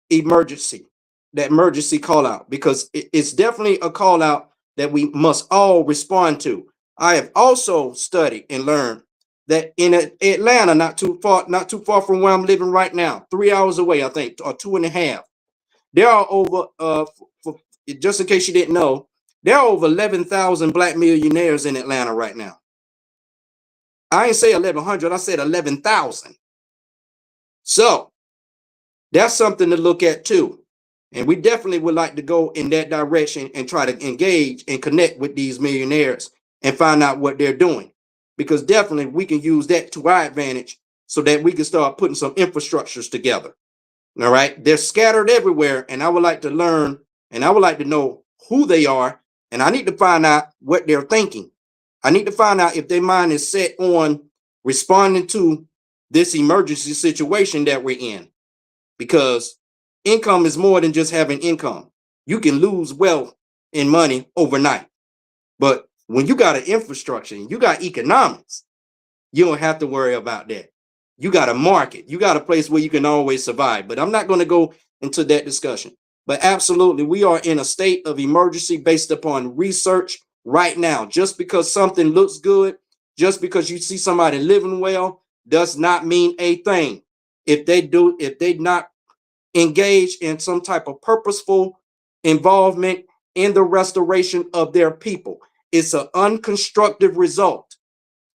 B: emergency call out, because it's definitely a call out that we must all respond to. I have also studied and learned that in Atlanta, not too far from where I'm living right now, 3 hours away, I think, or 2.5, there are over, just in case you didn't know, there are over 11,000 Black millionaires in Atlanta right now. I ain't say 1,100, I said 11,000. So that's something to look at too. And we definitely would like to go in that direction and try to engage and connect with these millionaires and find out what they're doing. Because definitely we can use that to our advantage so that we can start putting some infrastructures together. All right. They're scattered everywhere. And I would like to learn, and I would like to know who they are. And I need to find out what they're thinking. I need to find out if their mind is set on responding to this emergency situation that we're in, because income is more than just having income. You can lose wealth and money overnight. But when you got an infrastructure and you got economics, you don't have to worry about that. You got a market. You got a place where you can always survive. But I'm not going to go into that discussion. But absolutely, we are in a state of emergency based upon research right now. Just because something looks good, just because you see somebody living well, does not mean a thing. If they not engage in some type of purposeful involvement in the restoration of their people, it's an unconstructive result.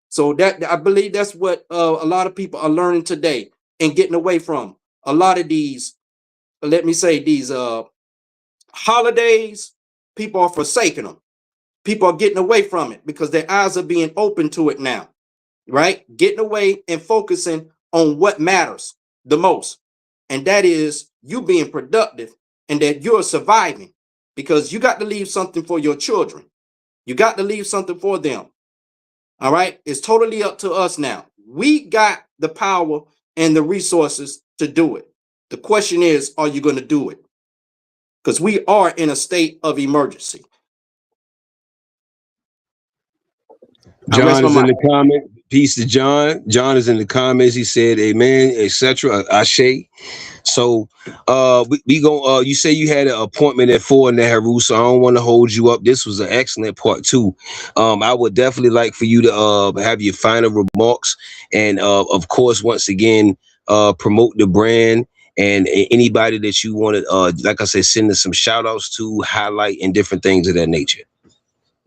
B: So that, I believe that's what a lot of people are learning today and getting away from. A lot of these, let me say, these holidays, people are forsaking them. People are getting away from it because their eyes are being open to it now, right? Getting away and focusing on what matters the most. And that is you being productive and that you're surviving, because you got to leave something for your children. You got to leave something for them. All right. It's totally up to us now. We got the power and the resources to do it. The question is, are you going to do it? Because we are in a state of emergency.
A: John is in the comment. Peace to John. John is in the comments. He said, "Amen," etc. Ashe. So, we go. You say you had an appointment at 4 in the Haru, so I don't want to hold you up. This was an excellent part too. I would definitely like for you to have your final remarks, and of course, once again, promote the brand and anybody that you want to, like I said, send us some shout outs to, highlight, and different things of that nature.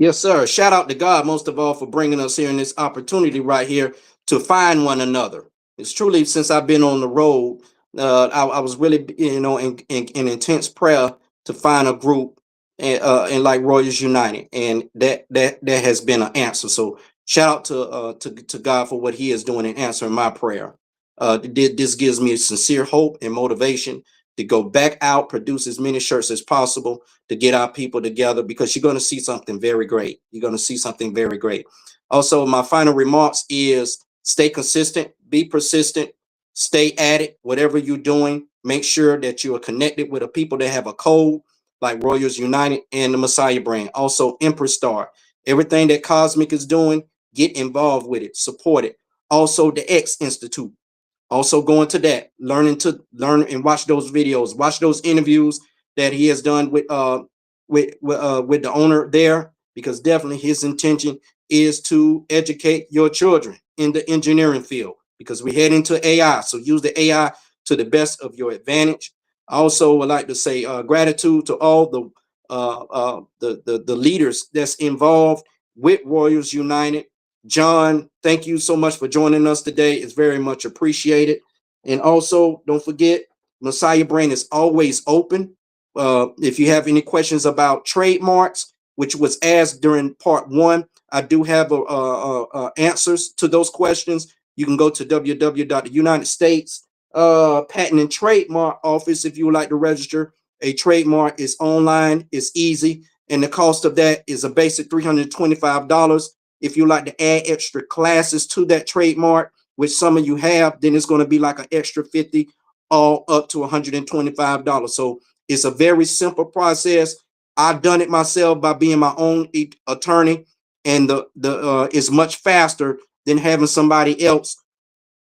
B: Yes, sir. Shout out to God, most of all, for bringing us here in this opportunity right here to find one another. It's truly, since I've been on the road, I was really, in intense prayer to find a group and like Royals United, and that has been an answer. So shout out to God for what He is doing and answering my prayer. This gives me a sincere hope and motivation to go back out, produce as many shirts as possible, to get our people together, because you're going to see something very great. You're going to see something very great. Also, my final remarks is stay consistent, be persistent, stay at it. Whatever you're doing, make sure that you are connected with the people that have a code like Royals United and the Messiah brand. Also, Empress Star. Everything that Cozmik is doing, get involved with it, support it. Also, the X Institute. Also going to that, learn and watch those videos, watch those interviews that he has done with the owner there, because definitely his intention is to educate your children in the engineering field, because we head into AI. So use the AI to the best of your advantage. I also would like to say gratitude to all the leaders that's involved with Royals United. John, thank you so much for joining us today. It's very much appreciated. And also, don't forget, Messiah Brand is always open. If you have any questions about trademarks, which was asked during part 1, I do have answers to those questions. You can go to www.United States Patent and Trademark Office if you would like to register a trademark. Is online, it's easy, and the cost of that is a basic $325. If you like to add extra classes to that trademark, which some of you have, then it's going to be like an extra $50, all up to $125. So it's a very simple process. I've done it myself by being my own attorney, and the is much faster than having somebody else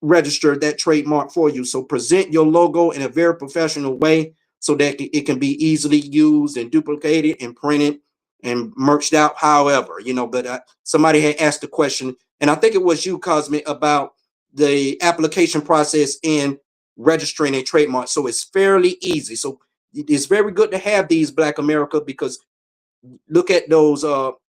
B: register that trademark for you. So present your logo in a very professional way so that it can be easily used and duplicated and printed and merged out, however, but somebody had asked a question, and I think it was you, Cozmik, about the application process in registering a trademark. So it's fairly easy. So it's very good to have these, Black America, because look at those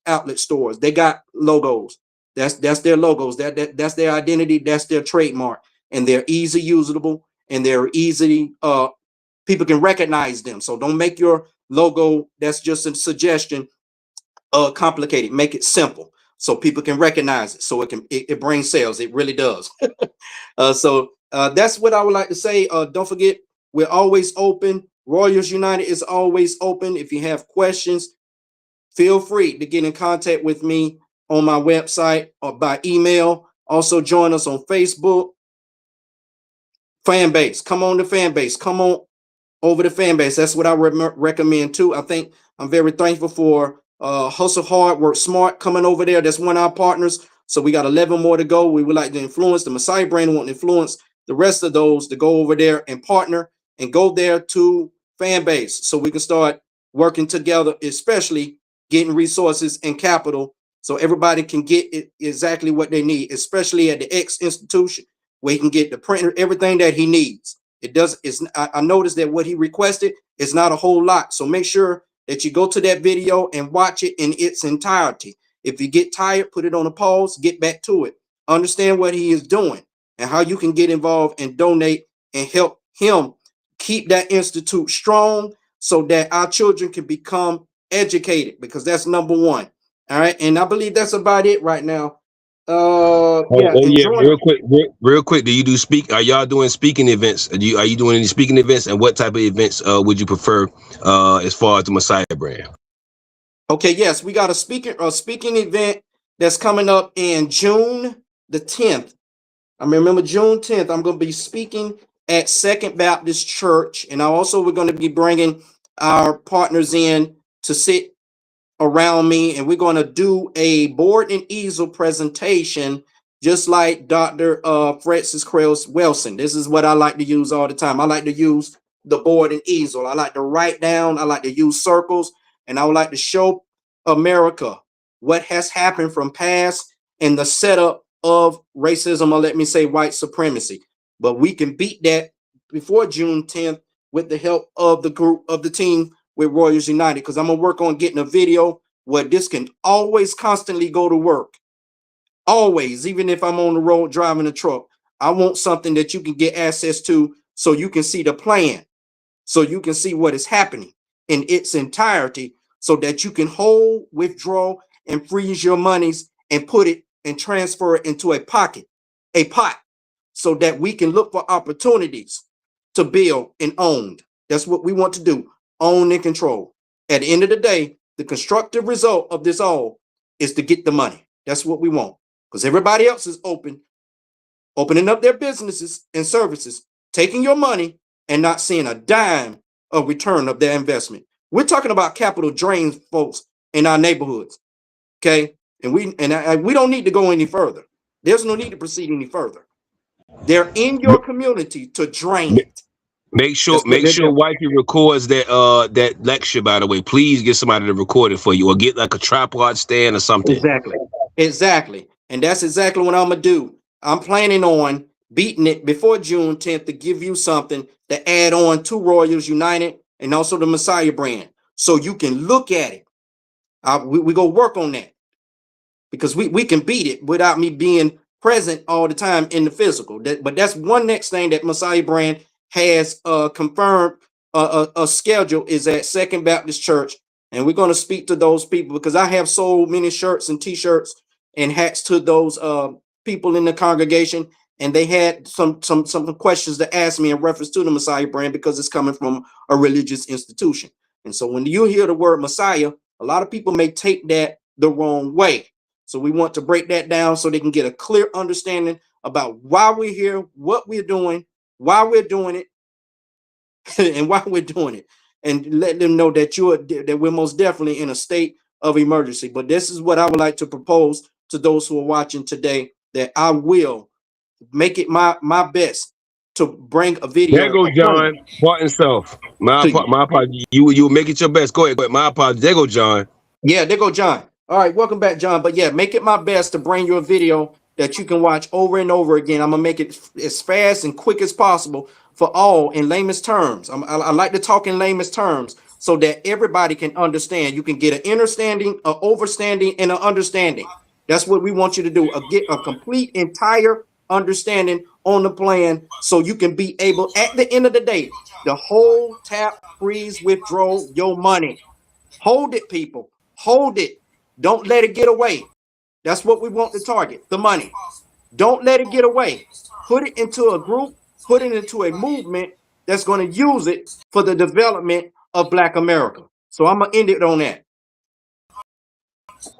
B: outlet stores. They got logos. That's their logos. That's their identity. That's their trademark, and they're easy usable, and they're easily people can recognize them. So don't make your logo, that's just a suggestion, complicated. Make it simple so people can recognize it, so it brings sales. It really does. So that's what I would like to say. Don't forget, we're always open. Royals United is always open. If you have questions, feel free to get in contact with me. on my website or by email. Also join us on Facebook. Fan base. Come on the fan base. Come on over the fan base. That's what I recommend too. I think I'm very thankful for Hustle Hard, Work Smart coming over there. That's one of our partners. So we got 11 more to go. We would like to influence the Messiah brand, want to influence the rest of those to go over there and partner and go there to fan base so we can start working together, especially getting resources and capital so everybody can get exactly what they need, especially at the X institution where he can get the printer, everything that he needs. I noticed that what he requested is not a whole lot. So make sure that you go to that video and watch it in its entirety. If you get tired, put it on a pause, get back to it. Understand what he is doing and how you can get involved and donate and help him keep that institute strong so that our children can become educated, because that's number one. All right. And I believe that's about it right now.
A: Real quick. Do you do Are y'all doing speaking events? Are you doing any speaking events? And what type of events would you prefer as far as the Messiah brand?
B: Okay, yes, we got a speaking event that's coming up in June the 10th. I remember June 10th. I'm going to be speaking at Second Baptist Church, and we're going to be bringing our partners in to sit around me, and we're going to do a board and easel presentation just like Dr. Francis Krause Wilson. This is what I like to use all the time. I like to use the board and easel. I like to write down. I like to use circles, and I would like to show America what has happened from past and the setup of racism, or let me say white supremacy. But we can beat that before June 10th with the help of the group of the team with Royals United, because I'm gonna work on getting a video where this can always constantly go to work. Always, even if I'm on the road driving a truck, I want something that you can get access to so you can see the plan, so you can see what is happening in its entirety, so that you can hold, withdraw, and freeze your monies and put it and transfer it into a pot, so that we can look for opportunities to build and own. That's what we want to do. Own and control. At the end of the day, the constructive result of this all is to get the money. That's what we want, because everybody else is opening up their businesses and services, taking your money and not seeing a dime of return of their investment. We're talking about capital drains, folks, in our neighborhoods. Okay, and we don't need to go any further. There's no need to proceed any further. They're in your community to drain it.
A: Make sure wifey records that lecture, by the way. Please get somebody to record it for you, or get like a tripod stand or something.
B: Exactly. And that's exactly what I'm gonna do. I'm planning on beating it before June 10th to give you something to add on to Royals United and also the Messiah brand, so you can look at it. We go work on that, because we can beat it without me being present all the time in the physical. But that's one next thing that Messiah brand has confirmed a schedule is at Second Baptist Church, and we're going to speak to those people, because I have sold many shirts and t-shirts and hats to those people in the congregation, and they had some questions to ask me in reference to the Messiah brand, because it's coming from a religious institution. And so when you hear the word Messiah, a lot of people may take that the wrong way. So we want to break that down so they can get a clear understanding about why we're here, what we're doing, why we're doing it, and why we're doing it, and let them know that we're most definitely in a state of emergency. But this is what I would like to propose to those who are watching today, that I will make it my best to bring a video.
A: There go John. Part and self. My apology. You make it your best. Go ahead. My apology. There go John.
B: Yeah, there go John. All right, welcome back, John. But yeah, make it my best to bring you a video that you can watch over and over again. I'm gonna make it as fast and quick as possible for all in layman's terms. I like to talk in layman's terms so that everybody can understand. You can get an understanding, an overstanding, and an understanding. That's what we want you to do. Get a complete, entire understanding on the plan, so you can be able, at the end of the day, to hold, tap, freeze, withdraw your money. Hold it, people. Hold it. Don't let it get away. That's what we want to target, the money. Don't let it get away. Put it into a group, put it into a movement that's going to use it for the development of Black America. So I'm going to end it on that.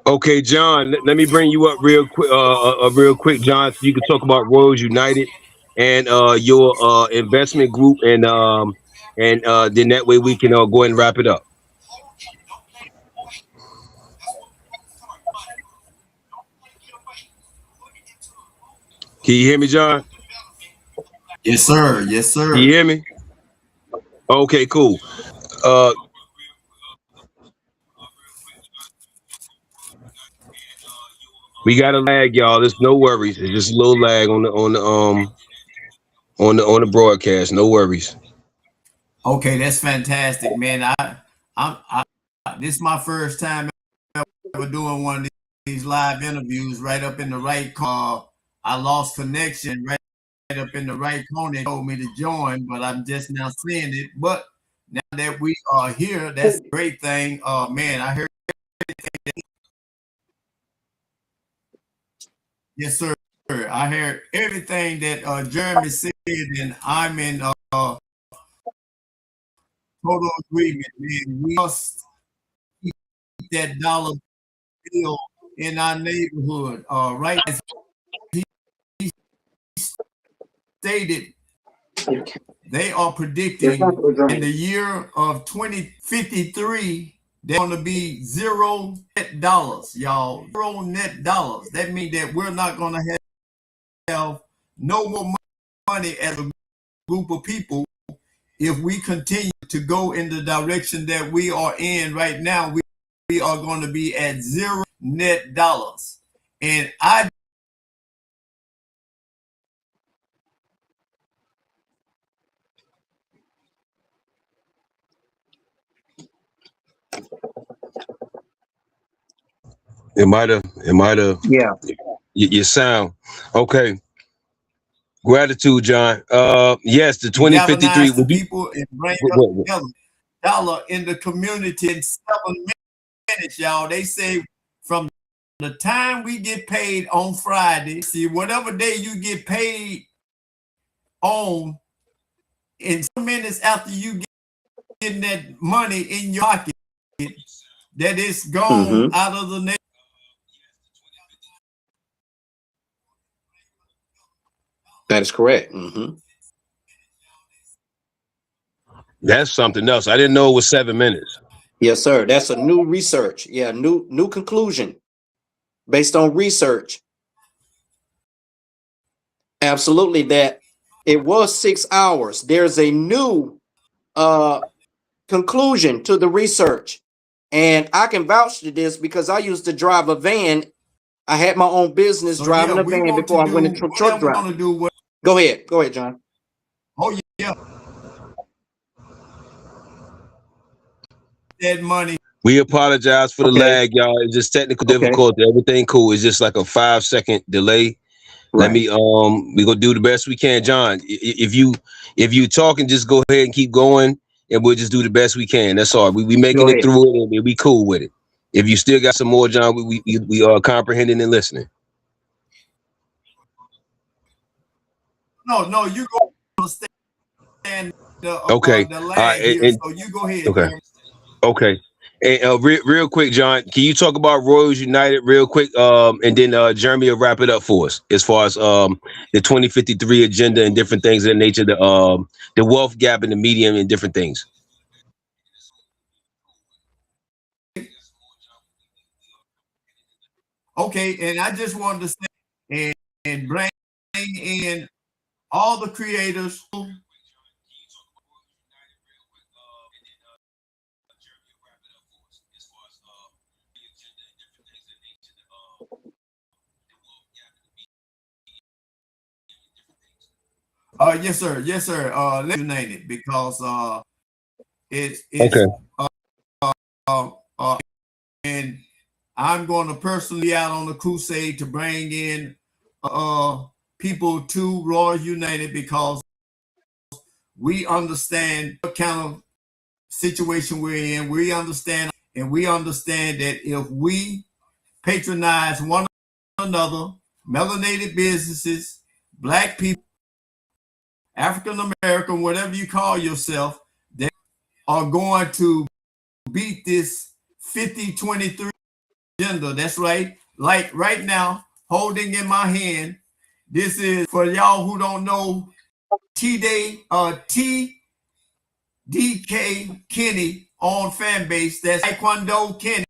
A: Okay, John, let me bring you up real quick, John, so you can talk about Royals United and your investment group, and then that way we can go ahead and wrap it up. Can you hear me, John?
C: Yes, sir. Yes,
A: Can you
C: sir.
A: hear me? Okay, cool. Uh, we got a lag, y'all. There's no worries. It's just a little lag on the broadcast. No worries.
C: Okay, that's fantastic, man. I this is my first time ever doing one of these live interviews right up in the right corner. I lost connection right up in the right corner. It told me to join, but I'm just now seeing it. But now that we are here, that's a great thing. Man, I heard. Yes, sir. I heard everything that Jeremy said, and I'm in total agreement, man. We must keep that dollar bill in our neighborhood. Right as he stated, they are predicting in the year of 2053, they're going to be zero net dollars, y'all. Zero net dollars. That means that we're not going to have no more money as a group of people. If we continue to go in the direction that we are in right now, we are going to be at zero net dollars. And
A: It might have
B: Yeah.
A: your sound. Okay. Gratitude, John. Yes, the 2053.
C: galvanize the
A: Would you?
C: people and bring us
A: What?
C: together. Dollar in the community in 7 minutes, y'all. They say from the time we get paid on Friday, see, whatever day you get paid on, in 7 minutes after you get that money in your pocket, that it's gone
B: Mm-hmm.
C: out of the nation.
B: That is correct. Mm-hmm.
A: That's something else. I didn't know it was 7 minutes.
B: Yes, sir. That's a new research. Yeah, new conclusion based on research. Absolutely, that it was 6 hours. There's a new conclusion to the research, and I can vouch to this because I used to drive a van. I had my own business
C: So yeah,
B: driving a
C: we
B: van
C: want to
B: before I went
C: do
B: into truck
C: whatever we're going
B: driving.
C: to do.
B: Go ahead, John.
C: Oh yeah, that money.
A: We apologize for the
B: Okay,
A: lag, y'all. It's just technical
B: okay,
A: difficulty. Everything cool. It's just like a 5 second delay. Let
B: right.
A: me we gonna do the best we can, John. If you talking, just go ahead and keep going, and we'll just do the best we can. That's all. We making
B: Go
A: it
B: ahead.
A: through it, and we cool with it. If you still got some more, John, we are comprehending and listening.
C: No, you go understand
A: Okay.
C: the
A: All right.
C: lag here. So you go ahead,
A: Okay.
C: Jeremy.
A: Okay. And real quick, John, can you talk about Royals United real quick? And then Jeremy will wrap it up for us as far as the 2053 agenda and different things of that nature, the wealth gap in the medium and different things.
C: Okay, and I just wanted to say and bring in all the creators. Yes, sir. Yes, sir. Let's unite it because it's
A: Okay.
C: uh, uh, and I'm going to personally out on the crusade to bring in people to Royal United because we understand what kind of situation we're in. We understand, and we understand that if we patronize one another, melanated businesses, black people, African American, whatever you call yourself, they are going to beat this 50-23 agenda. That's right. Like right now, holding in my hand, this is for y'all who don't know TDK Kenny on fan base. That's Taekwondo Kenny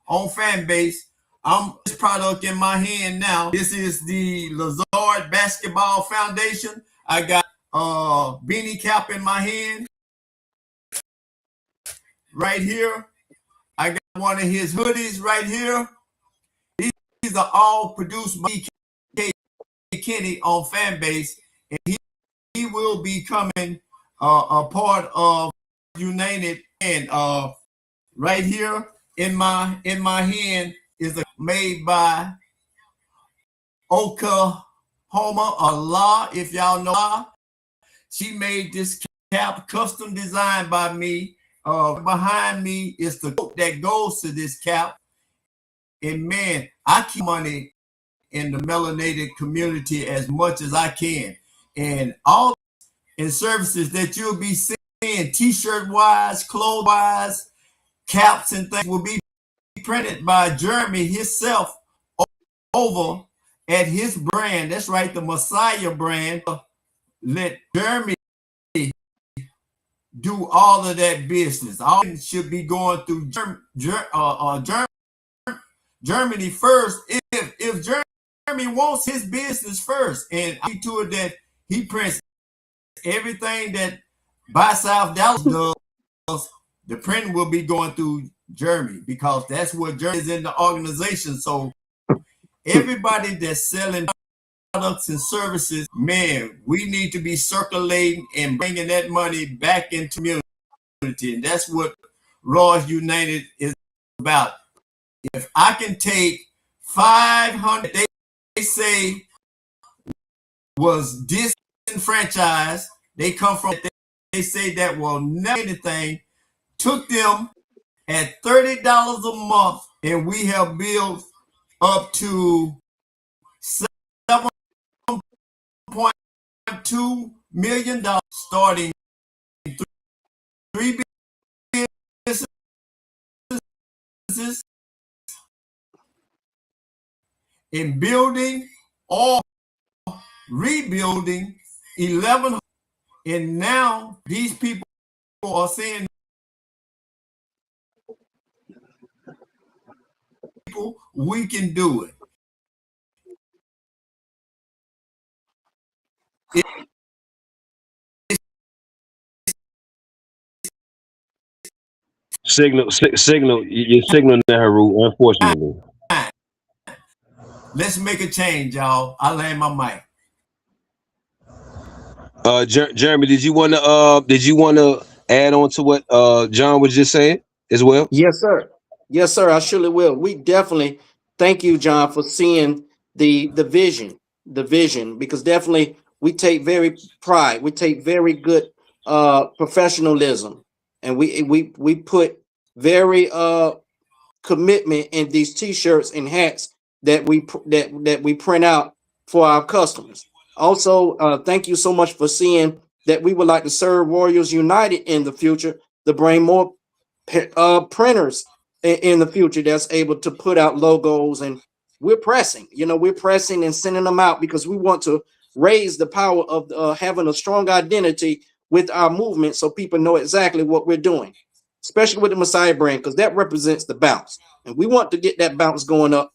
C: on fan base. I'm this product in my hand now. This is the Lazard Basketball Foundation. I got a beanie cap in my hand right here. I got one of his hoodies right here. These are all produced by DK Kenny on fan base, and he will be coming a part of United. And right here in my hand is made by Oklahoma Allah. If y'all know her, she made this cap custom designed by me. Behind me is the quote that goes to this cap. And man, I keep money in the melanated community as much as I can. And all in services that you'll be seeing, t-shirt wise, clothes wise, caps and things will be printed by Jeremy himself over at his brand. That's right, the Messiah brand. Let Jeremy do all of that business. All should be going through Germany first. If Jeremy wants his business first, and I see to it that he prints everything that Buy South Dallas does, the printing will be going through Germany because that's what Germany is in the organization. So everybody that's selling products and services, man, we need to be circulating and bringing that money back into community. And that's what Raw's United is about. If I can take 500, they say was disenfranchised, they come from, they say that will never anything, took them at $30 a month, and we have built up to $7.2 million, starting 3 businesses in building or rebuilding 11, and now these people are saying we can do it.
A: Signal, you're signaling her route, unfortunately.
C: Let's make a change, y'all. I land my mic.
A: Jeremy, did you want to add on to what John was just saying as well?
B: Yes, sir. Yes, sir. I surely will. We definitely thank you, John, for seeing the vision, because definitely we take very pride. We take very good professionalism, and we put very commitment in these t-shirts and hats that we print out for our customers. Also, thank you so much for seeing that we would like to serve Warriors United in the future to bring more printers in the future that's able to put out logos, and we're pressing and sending them out because we want to raise the power of having a strong identity with our movement so people know exactly what we're doing, especially with the Messiah brand, because that represents the bounce, and we want to get that bounce going up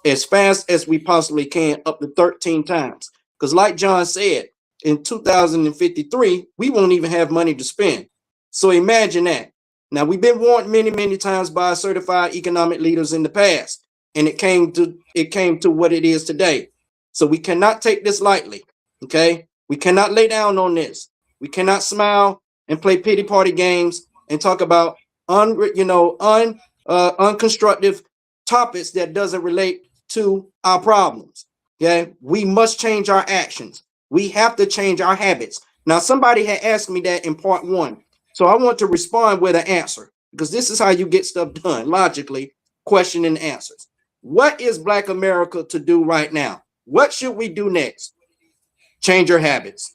B: as fast as we possibly can, up to 13 times, because like John said, in 2053 we won't even have money to spend. So imagine that. Now, we've been warned many times by certified economic leaders in the past, and it came to what it is today. So we cannot take this lightly. Okay, we cannot lay down on this. We cannot smile and play pity party games and talk about unconstructive topics that doesn't relate to our problems. Okay, we must change our actions. We have to change our habits. Now, somebody had asked me that in part 1. So I want to respond with an answer, because this is how you get stuff done logically, question and answers. What is Black America to do right now? What should we do next? Change your habits.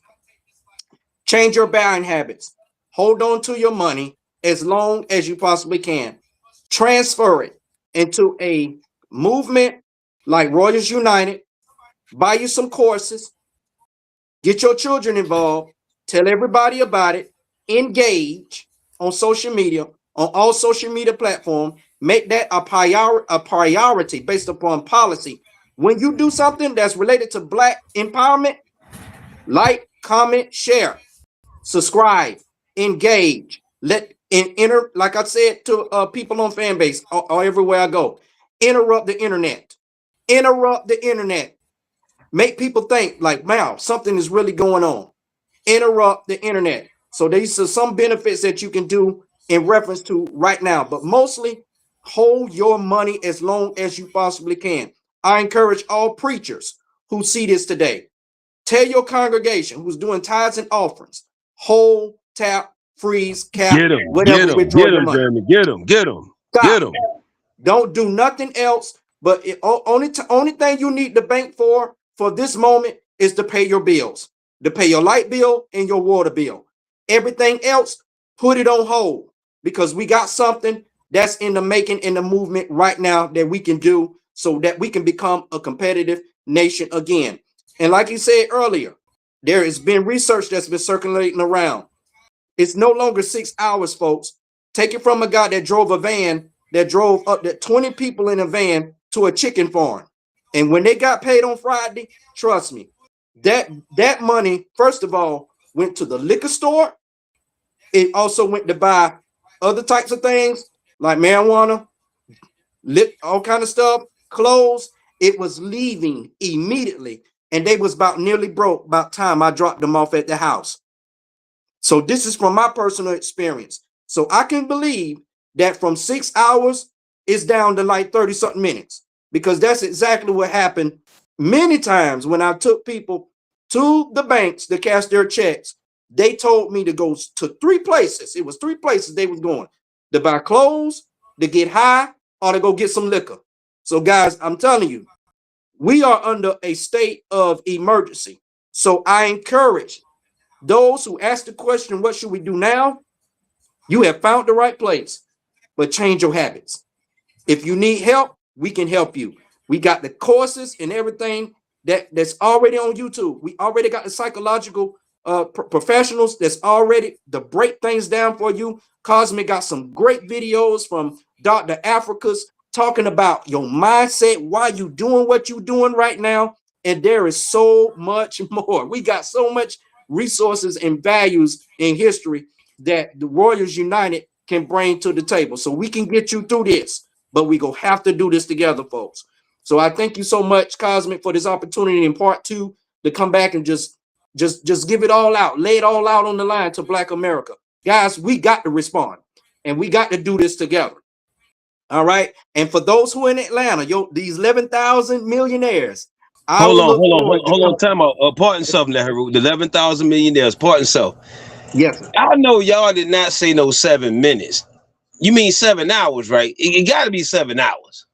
B: Change your buying habits. Hold on to your money as long as you possibly can. Transfer it. into a movement like Royals United, buy you some courses, get your children involved, tell everybody about it, engage on social media, on all social media platforms, make that a priority based upon policy. When you do something that's related to Black empowerment, like, comment, share, subscribe, engage, let and enter, like I said to people on fan base or everywhere I go, interrupt the internet. Interrupt the internet. Make people think like, wow, something is really going on. Interrupt the internet. So these are some benefits that you can do in reference to right now, but mostly hold your money as long as you possibly can. I encourage all preachers who see this today, tell your congregation who's doing tithes and offerings, hold, tap, freeze, cap,
A: Get him,
B: whatever, withdraw your money.
A: Jeremy, get him, get him,
B: Stop.
A: get him.
B: Don't do nothing else. But only thing you need the bank for this moment is to pay your bills, to pay your light bill and your water bill. Everything else, put it on hold, because we got something that's in the making, in the movement right now that we can do so that we can become a competitive nation again. And like you said earlier, there has been research that's been circulating around. It's no longer 6 hours, folks. Take it from a guy that drove a van, that drove up to 20 people in a van to a chicken farm. And when they got paid on Friday, trust me, that money, first of all, went to the liquor store. It also went to buy other types of things like marijuana, all kind of stuff, clothes. It was leaving immediately. And they was about nearly broke by the time I dropped them off at the house. So this is from my personal experience. So I can believe that from 6 hours, it's down to like 30 something minutes, because that's exactly what happened many times when I took people to the banks to cash their checks. They told me to go to 3 places. It was 3 places they was going: to buy clothes, to get high, or to go get some liquor. So guys, I'm telling you, we are under a state of emergency. So I encourage those who ask the question, what should we do now? You have found the right place, but change your habits. If you need help, we can help you. We got the courses and everything that's already on YouTube. We already got the psychological professionals that's already to break things down for you. Cozmik got some great videos from Dr. Africa's talking about your mindset, why you doing what you doing right now. And there is so much more. We got so much resources and values in history that the Royals United can bring to the table. So we can get you through this, but we gonna have to do this together, folks. So I thank you so much, Cozmik, for this opportunity in part 2 to come back and just give it all out, lay it all out on the line to Black America. Guys, we got to respond, and we got to do this together. All right. And for those who are in Atlanta, these 11,000 millionaires.
A: Hold on. Time out. Pardon self, Nehru. The 11,000 millionaires. Pardon self.
B: Yes, sir.
A: I know y'all did not say no 7 minutes. You mean 7 hours, right? It got to be 7 hours.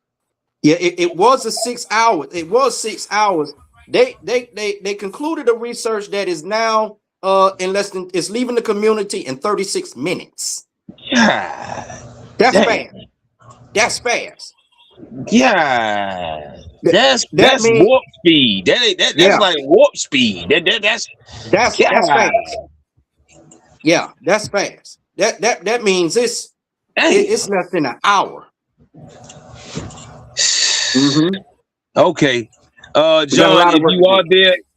B: Yeah, it was a 6 hours. It was 6 hours. They concluded a research that is now it's leaving the community in 36 minutes.
A: Yeah.
B: That's fast. That's fast.
A: Yeah. That's warp speed. That's like warp speed. That's
B: fast. Yeah, that's fast. That means it's less than an hour.
A: Mm-hmm. Okay. John,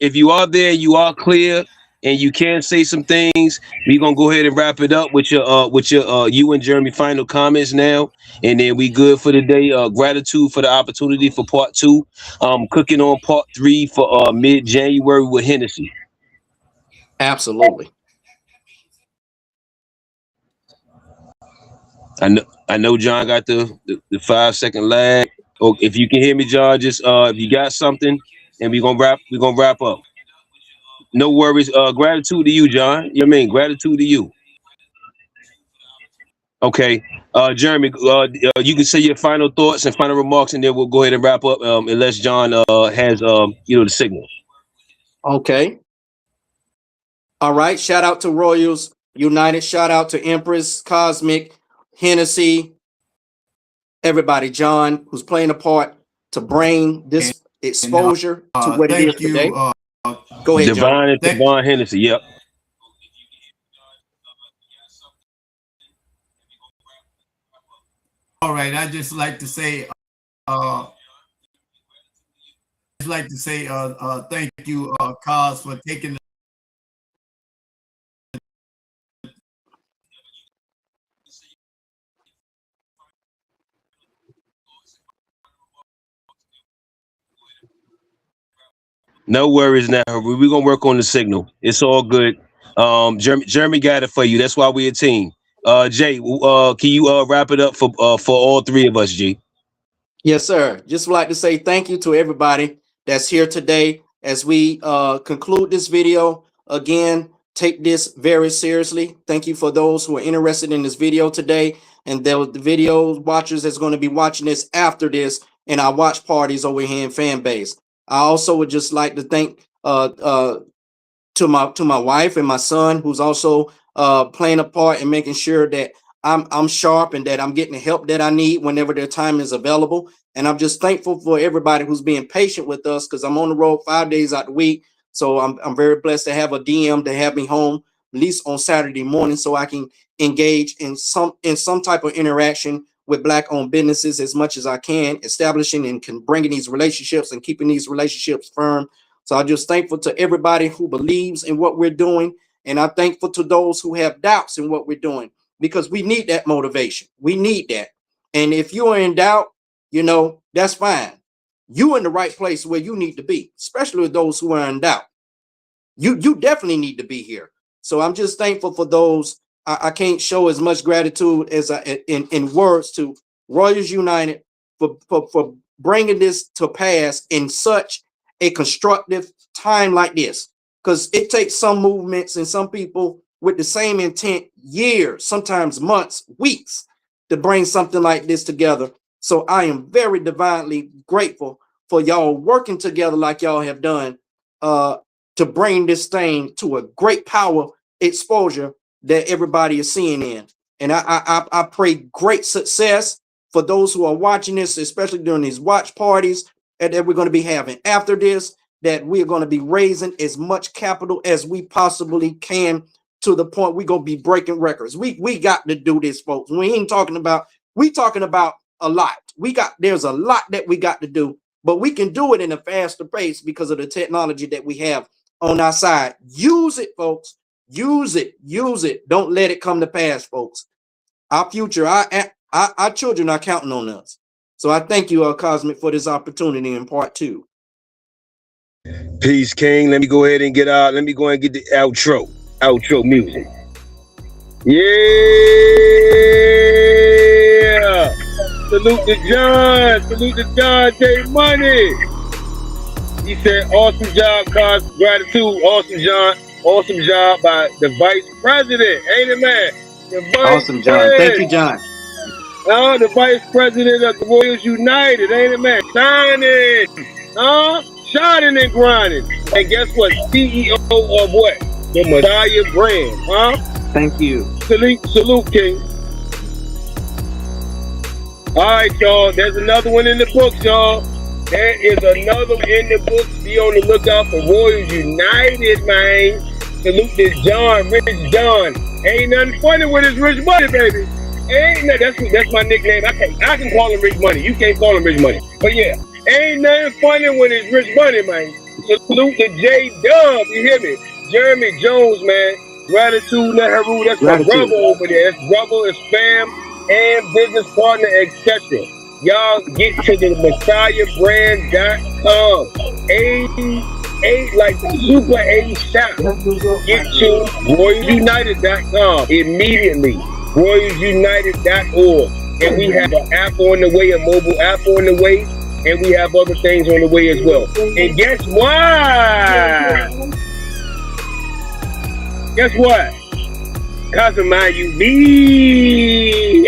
A: if you are there, you are clear, and you can say some things. We're gonna go ahead and wrap it up with your you and Jeremy final comments now, and then we good for the day. Gratitude for the opportunity for part 2. Cooking on part 3 for mid-January with Hennessy.
B: Absolutely.
A: I know John got the 5-second lag. Or if you can hear me, John, just if you got something, and we're gonna wrap up. No worries. Gratitude to you, John. You know what I mean? Gratitude to you. Okay. Jeremy, you can say your final thoughts and final remarks, and then we'll go ahead and wrap up unless John has the signal.
B: Okay. All right. Shout out to Royals United. Shout out to Empress, Cozmik, Hennessy, everybody, John, who's playing a part to bring this exposure to what it is today. Go ahead, John.
A: Divine and Devon Hennessy. Yep.
C: All right, I just like to say, thank you, Cos, for taking the
A: No worries now. We're gonna work on the signal. It's all good. Jeremy got it for you. That's why we're a team. Jay, can you wrap it up for all three of us, G?
B: Yes, sir. Just would like to say thank you to everybody that's here today as we conclude this video. Again, take this very seriously. Thank you for those who are interested in this video today, and the video watchers that's going to be watching this after this in our watch parties over here in fan base. I also would just like to thank to my wife and my son, who's also playing a part in making sure that I'm sharp and that I'm getting the help that I need whenever their time is available. And I'm just thankful for everybody who's being patient with us, because I'm on the road 5 days out the week. So I'm very blessed to have a DM to have me home at least on Saturday morning, so I can engage in some type of interaction with Black-owned businesses as much as I can, establishing and bringing these relationships and keeping these relationships firm. So I'm just thankful to everybody who believes in what we're doing, and I'm thankful to those who have doubts in what we're doing, because we need that motivation. We need that. And if you are in doubt, that's fine. You're in the right place where you need to be, especially with those who are in doubt. You definitely need to be here. So I'm just thankful for those. I can't show as much gratitude as in words to Royals United for bringing this to pass in such a constructive time like this, because it takes some movements and some people with the same intent years, sometimes months, weeks, to bring something like this together. So I am very divinely grateful for y'all working together like y'all have done to bring this thing to a great power exposure that everybody is seeing in. And I pray great success for those who are watching this, especially during these watch parties that we're going to be having after this, that we're going to be raising as much capital as we possibly can, to the point we're going to be breaking records. We got to do this, folks. We talking about a lot. There's a lot that we got to do, but we can do it in a faster pace because of the technology that we have on our side. Use it, folks. Use it. Don't let it come to pass, folks. Our future, our children are counting on us. So I thank you, Cozmik, for this opportunity in part 2.
A: Peace, King. Let me go ahead and get the outro music. Yeah. Salute to John J. Money. He said, awesome job, Cos. Gratitude. Awesome, John. Awesome job by the Vice President. Ain't it, man?
B: Awesome, John. Thank you, John.
A: The Vice President of the Royals United. Ain't it, man? Shining and grinding. And guess what? CEO of what? The Messiah brand.
B: Thank you.
A: Salute, King. All right, y'all. There's another one in the books, y'all. There is another one in the books. Be on the lookout for Royals United, man. Salute this John, Rich John. Ain't nothing funny with his Rich Money, baby. That's my nickname. I can call him Rich Money. You can't call him Rich Money. But yeah, ain't nothing funny with his Rich Money, man. Salute to J Dub. You hear me? Jeremy Jones, man. Gratitude, Nehru. That's my brother over there. That's brother, it's fam, and business partner, etc. Y'all get to the MessiahBrand.com. Like Super A shop. Get to RoyalsUnited.com immediately. RoyalsUnited.org. And we have an app on the way, a mobile app on the way, and we have other things on the way as well. And guess what? Guess what? Cozmik, you be.